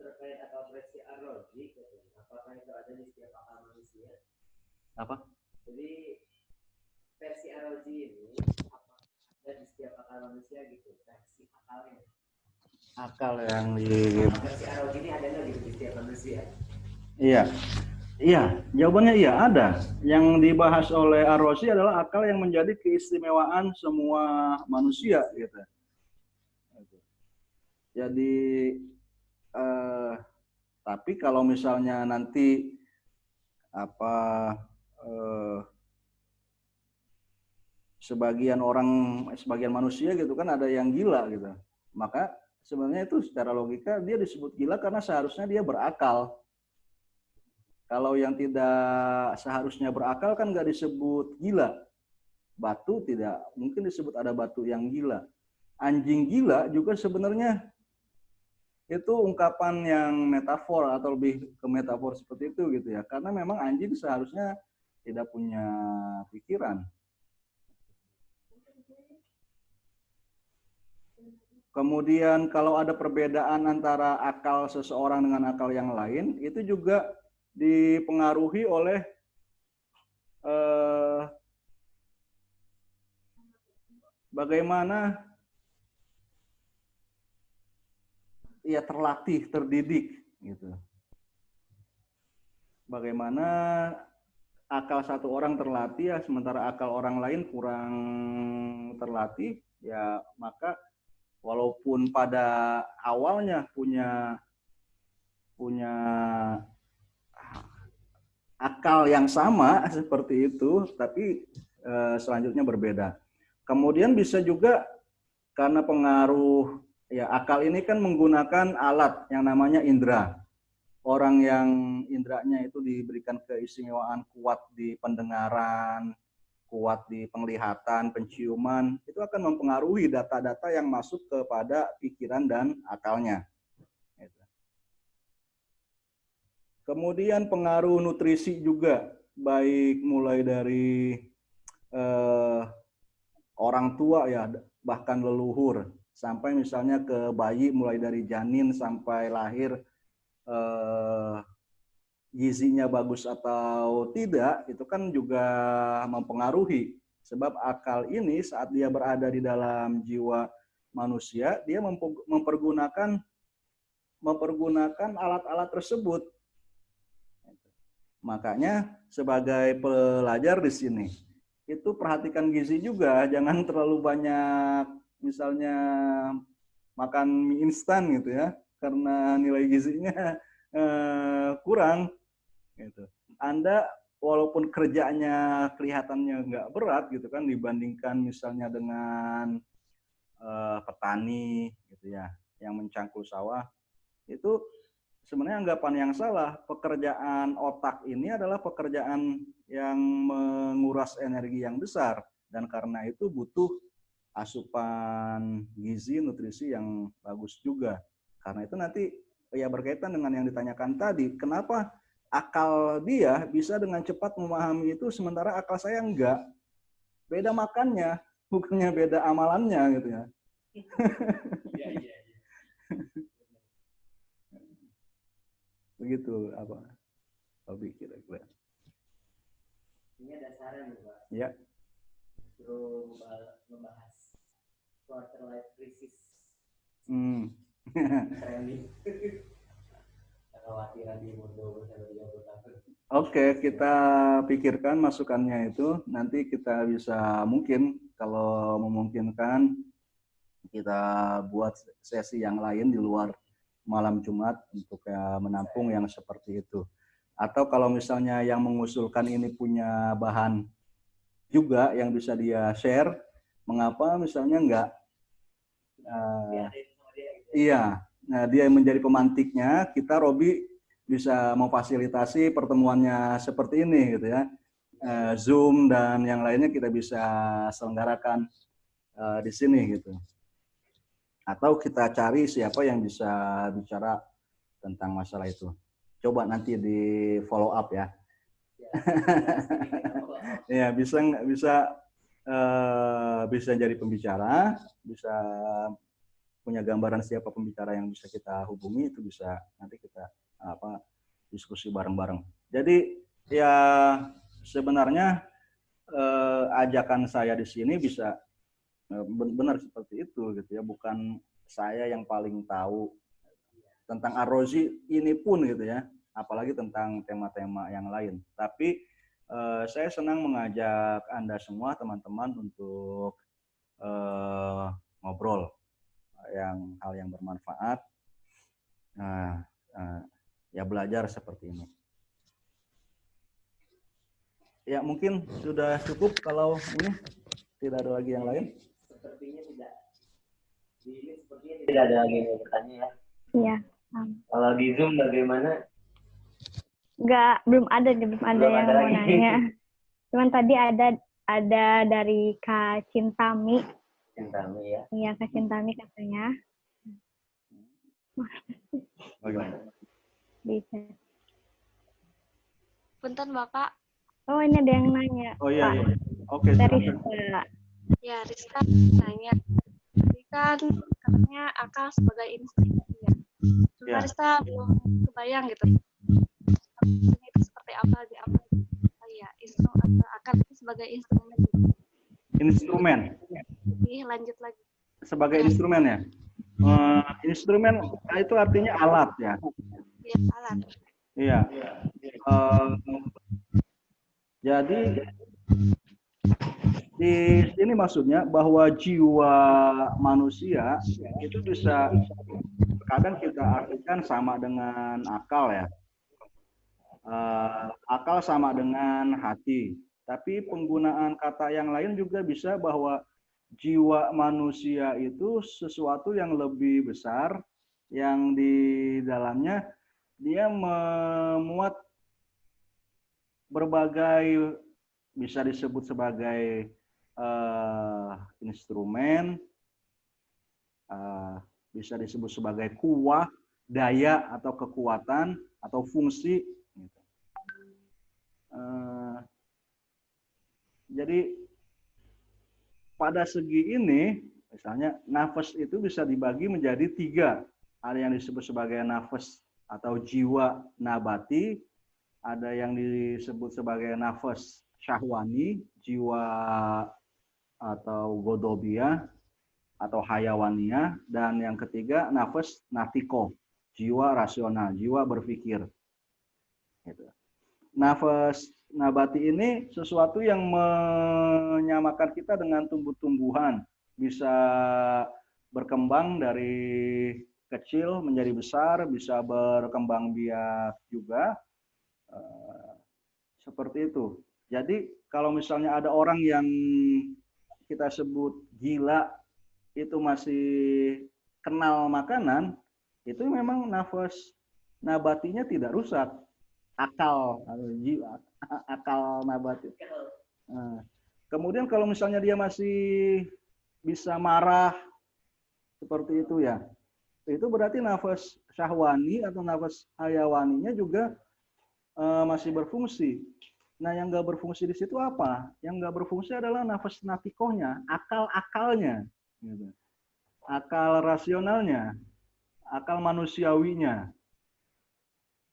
terkait akal versi Ar-Razi, apakah itu ada di setiap akal manusia? Apa? Jadi versi Ar-Razi ini apakah ada di setiap akal manusia gitu? Versi akalnya. Akal yang di versi Ar-Razi ini ada nggak gitu di setiap manusia? Iya. Iya, jawabannya iya, ada. Yang dibahas oleh Ar-Razi adalah akal yang menjadi keistimewaan semua manusia gitu. Jadi tapi kalau misalnya nanti sebagian manusia gitu kan ada yang gila gitu, maka sebenarnya itu secara logika dia disebut gila karena seharusnya dia berakal. Kalau yang tidak seharusnya berakal kan nggak disebut gila. Batu tidak mungkin disebut ada batu yang gila. Anjing gila juga sebenarnya itu ungkapan yang metafor atau lebih ke metafor seperti itu gitu ya. Karena memang anjing seharusnya tidak punya pikiran. Kemudian kalau ada perbedaan antara akal seseorang dengan akal yang lain, itu juga dipengaruhi oleh bagaimana ia terlatih, terdidik gitu. Bagaimana akal satu orang terlatih ya, sementara akal orang lain kurang terlatih, ya maka walaupun pada awalnya punya akal yang sama seperti itu, tapi selanjutnya berbeda. Kemudian bisa juga karena pengaruh, ya akal ini kan menggunakan alat yang namanya indera. Orang yang inderanya itu diberikan keistimewaan kuat di pendengaran, kuat di penglihatan, penciuman, itu akan mempengaruhi data-data yang masuk kepada pikiran dan akalnya. Kemudian pengaruh nutrisi juga, baik mulai dari orang tua ya, bahkan leluhur, sampai misalnya ke bayi mulai dari janin sampai lahir, gizinya bagus atau tidak, itu kan juga mempengaruhi. Sebab akal ini saat dia berada di dalam jiwa manusia, dia mempergunakan mempergunakan alat-alat tersebut. Makanya sebagai pelajar di sini, itu perhatikan gizi juga, jangan terlalu banyak misalnya makan mie instan gitu ya, karena nilai gizinya kurang. Gitu. Anda walaupun kerjanya kelihatannya nggak berat gitu kan, dibandingkan misalnya dengan petani gitu ya, yang mencangkul sawah, itu sebenarnya anggapan yang salah. Pekerjaan otak ini adalah pekerjaan yang menguras energi yang besar, dan karena itu butuh asupan gizi, nutrisi yang bagus juga. Karena itu nanti ya berkaitan dengan yang ditanyakan tadi, kenapa akal dia bisa dengan cepat memahami itu, sementara akal saya enggak. Beda makannya, bukannya beda amalannya gitu ya. Iya. Begitu apa kira-kira. Ini ada saran nih, Pak. Ya. Suruh membahas quarter life crisis. Trending. Kekhawatiran di umur 20 sampai 30 tahun. Oke, kita pikirkan masukannya itu. Nanti kita bisa mungkin kalau memungkinkan kita buat sesi yang lain di luar malam Jumat untuk menampung yang seperti itu. Atau kalau misalnya yang mengusulkan ini punya bahan juga yang bisa dia share, mengapa misalnya enggak iya, nah dia menjadi pemantiknya, kita Robi bisa memfasilitasi pertemuannya seperti ini gitu ya. Zoom dan yang lainnya kita bisa selenggarakan di sini gitu. Atau kita cari siapa yang bisa bicara tentang masalah itu. Coba nanti di follow up ya. Ya bisa jadi pembicara, bisa punya gambaran siapa pembicara yang bisa kita hubungi, itu bisa nanti kita diskusi bareng-bareng. Jadi ya sebenarnya ajakan saya di sini bisa benar seperti itu gitu ya, bukan saya yang paling tahu tentang Ar-Razi ini pun gitu ya, apalagi tentang tema-tema yang lain. Tapi saya senang mengajak Anda semua teman-teman untuk ngobrol hal yang bermanfaat. Ya belajar seperti ini. Ya mungkin sudah cukup kalau ini tidak ada lagi yang lain. Sepertinya tidak ada lagi yang bertanya ya. Iya. Kalau di Zoom bagaimana? Belum ada yang mau nanya. Cuman tadi ada dari Kak Cintami. Cintami ya. Iya, Kak Cintami katanya. Bagaimana? Bisa. Punten Bapak. Oh, ini ada yang nanya. Oh iya, iya. Oke. Dari Ya, Rizka nanya. Tadi kan katanya akal sebagai instrumen ya. Cuma Ya. Rizka belum kebayang gitu. Itu seperti apa di apa? Ya, akal itu sebagai instrumen. Instrumen. Jadi lanjut lagi. Sebagai instrumen ya. Instrumen itu artinya alat ya. Ya, alat. Iya. Jadi di sini maksudnya bahwa jiwa manusia itu bisa kadang kita artikan sama dengan akal ya. Akal sama dengan hati. Tapi penggunaan kata yang lain juga bisa bahwa jiwa manusia itu sesuatu yang lebih besar, yang di dalamnya dia memuat berbagai, bisa disebut sebagai instrumen, bisa disebut sebagai kuah, daya atau kekuatan atau fungsi. Jadi pada segi ini, misalnya nafas itu bisa dibagi menjadi 3. Ada yang disebut sebagai nafas atau jiwa nabati, ada yang disebut sebagai nafas syahwani, jiwa atau godobia atau hayawania, dan yang ketiga nafas natiko, jiwa rasional, jiwa berpikir. Gitu. Nafas nabati ini sesuatu yang menyamakan kita dengan tumbuh-tumbuhan, bisa berkembang dari kecil menjadi besar, bisa berkembang biak juga, seperti itu. Jadi kalau misalnya ada orang yang kita sebut gila, itu masih kenal makanan, itu memang nafas nabatinya tidak rusak, akal jiwa, akal nabati. Nah, kemudian kalau misalnya dia masih bisa marah seperti itu ya, itu berarti nafas syahwani atau nafas hayawaninya juga masih berfungsi. Nah, yang nggak berfungsi di situ apa? Yang nggak berfungsi adalah nafas natikohnya, akal-akalnya, gitu. Akal rasionalnya, akal manusiawinya.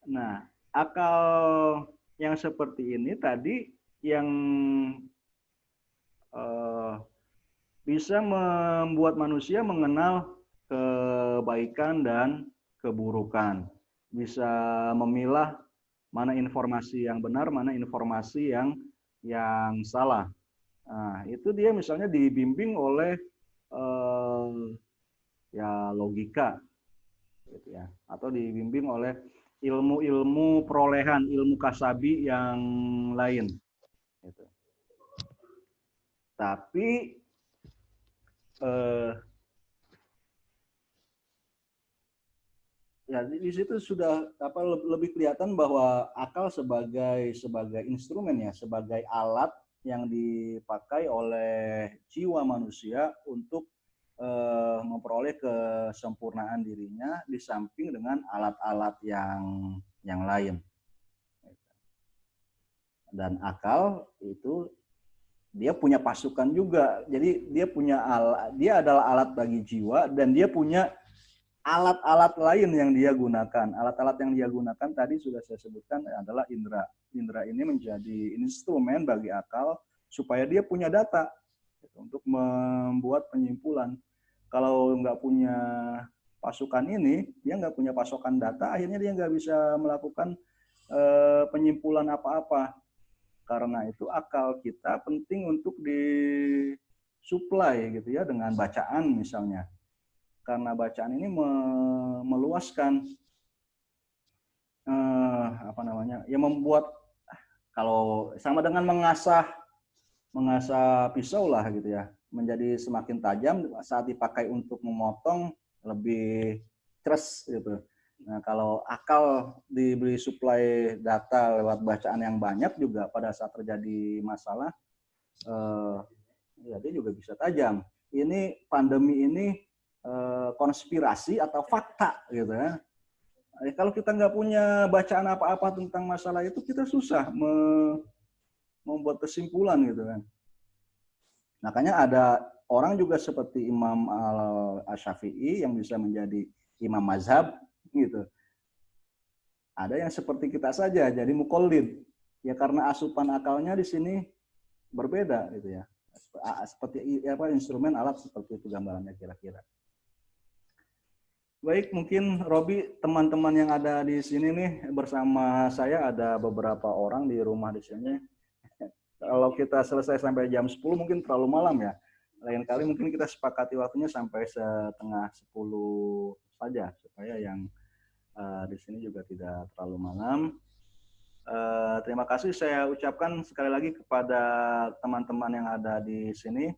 Nah, akal yang seperti ini tadi yang bisa membuat manusia mengenal kebaikan dan keburukan, bisa memilah mana informasi yang benar, mana informasi yang salah. Nah, itu dia misalnya dibimbing oleh ya logika, gitu ya, atau dibimbing oleh ilmu-ilmu perolehan, ilmu kasabi yang lain. Gitu. Tapi ya di situ sudah lebih kelihatan bahwa akal sebagai instrumen ya, sebagai alat yang dipakai oleh jiwa manusia untuk memperoleh kesempurnaan dirinya di samping dengan alat-alat yang lain. Dan akal itu dia punya pasukan juga. Jadi dia adalah alat bagi jiwa dan dia punya alat-alat lain yang dia gunakan. Alat-alat yang dia gunakan tadi sudah saya sebutkan adalah indera. Indera ini menjadi instrumen bagi akal supaya dia punya data untuk membuat penyimpulan. Kalau nggak punya pasukan ini, dia nggak punya pasokan data, akhirnya dia nggak bisa melakukan penyimpulan apa-apa. Karena itu akal kita penting untuk disuplai gitu ya dengan bacaan misalnya. Karena bacaan ini meluaskan ya membuat kalau sama dengan mengasah pisau lah gitu ya, menjadi semakin tajam saat dipakai untuk memotong lebih keras gitu. Nah, kalau akal diberi suplai data lewat bacaan yang banyak juga pada saat terjadi masalah, ya dia juga bisa tajam. Ini pandemi ini konspirasi atau fakta gitu ya. Kalau kita nggak punya bacaan apa-apa tentang masalah itu, kita susah membuat kesimpulan gitu kan. Makanya ada orang juga seperti Imam Al-Syafi'i yang bisa menjadi imam mazhab gitu. Ada yang seperti kita saja jadi muqallid. Ya karena asupan akalnya di sini berbeda gitu ya. Seperti instrumen alat seperti itu gambarannya kira-kira. Baik, mungkin Robi, teman-teman yang ada di sini nih bersama saya ada beberapa orang di rumah di sini. Kalau kita selesai sampai jam 10 mungkin terlalu malam ya. Lain kali mungkin kita sepakati waktunya sampai setengah 10 saja supaya yang di sini juga tidak terlalu malam. Terima kasih saya ucapkan sekali lagi kepada teman-teman yang ada di sini.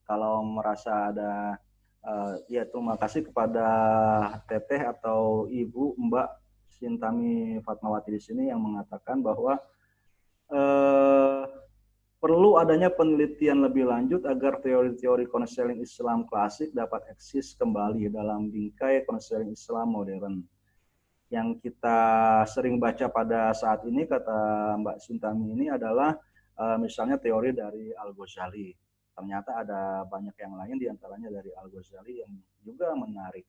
Kalau merasa ada ya terima kasih kepada Teteh atau Ibu Mbak Sintami Fatmawati di sini yang mengatakan bahwa perlu adanya penelitian lebih lanjut agar teori-teori konseling Islam klasik dapat eksis kembali dalam bingkai konseling Islam modern. Yang kita sering baca pada saat ini, kata Mbak Sintami ini adalah misalnya teori dari Al-Ghazali. Ternyata ada banyak yang lain diantaranya dari Al-Ghazali yang juga menarik.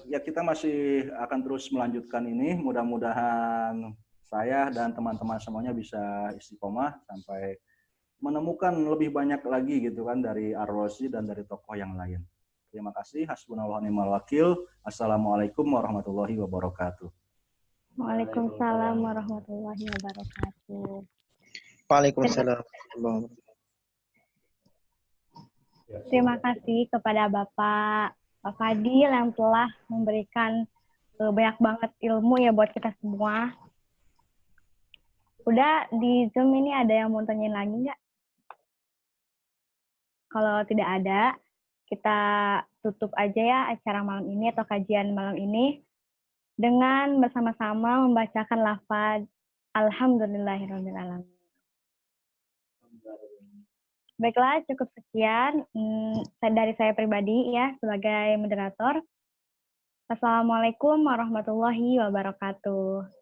Ya kita masih akan terus melanjutkan ini. Mudah-mudahan saya dan teman-teman semuanya bisa istiqomah sampai menemukan lebih banyak lagi gitu kan dari Ar-Razi dan dari tokoh yang lain. Terima kasih. Hasbunallah wa ni'mal wakil. Assalamualaikum warahmatullahi wabarakatuh. Waalaikumsalam warahmatullahi wabarakatuh. Waalaikumsalam. Terima kasih kepada Bapak Fadil yang telah memberikan banyak banget ilmu ya buat kita semua. Udah di Zoom ini ada yang mau tanyain lagi nggak? Kalau tidak ada, kita tutup aja ya acara malam ini atau kajian malam ini dengan bersama-sama membacakan lafaz Alhamdulillahirrahmanirrahim. Baiklah, cukup sekian dari saya pribadi ya sebagai moderator. Assalamualaikum warahmatullahi wabarakatuh.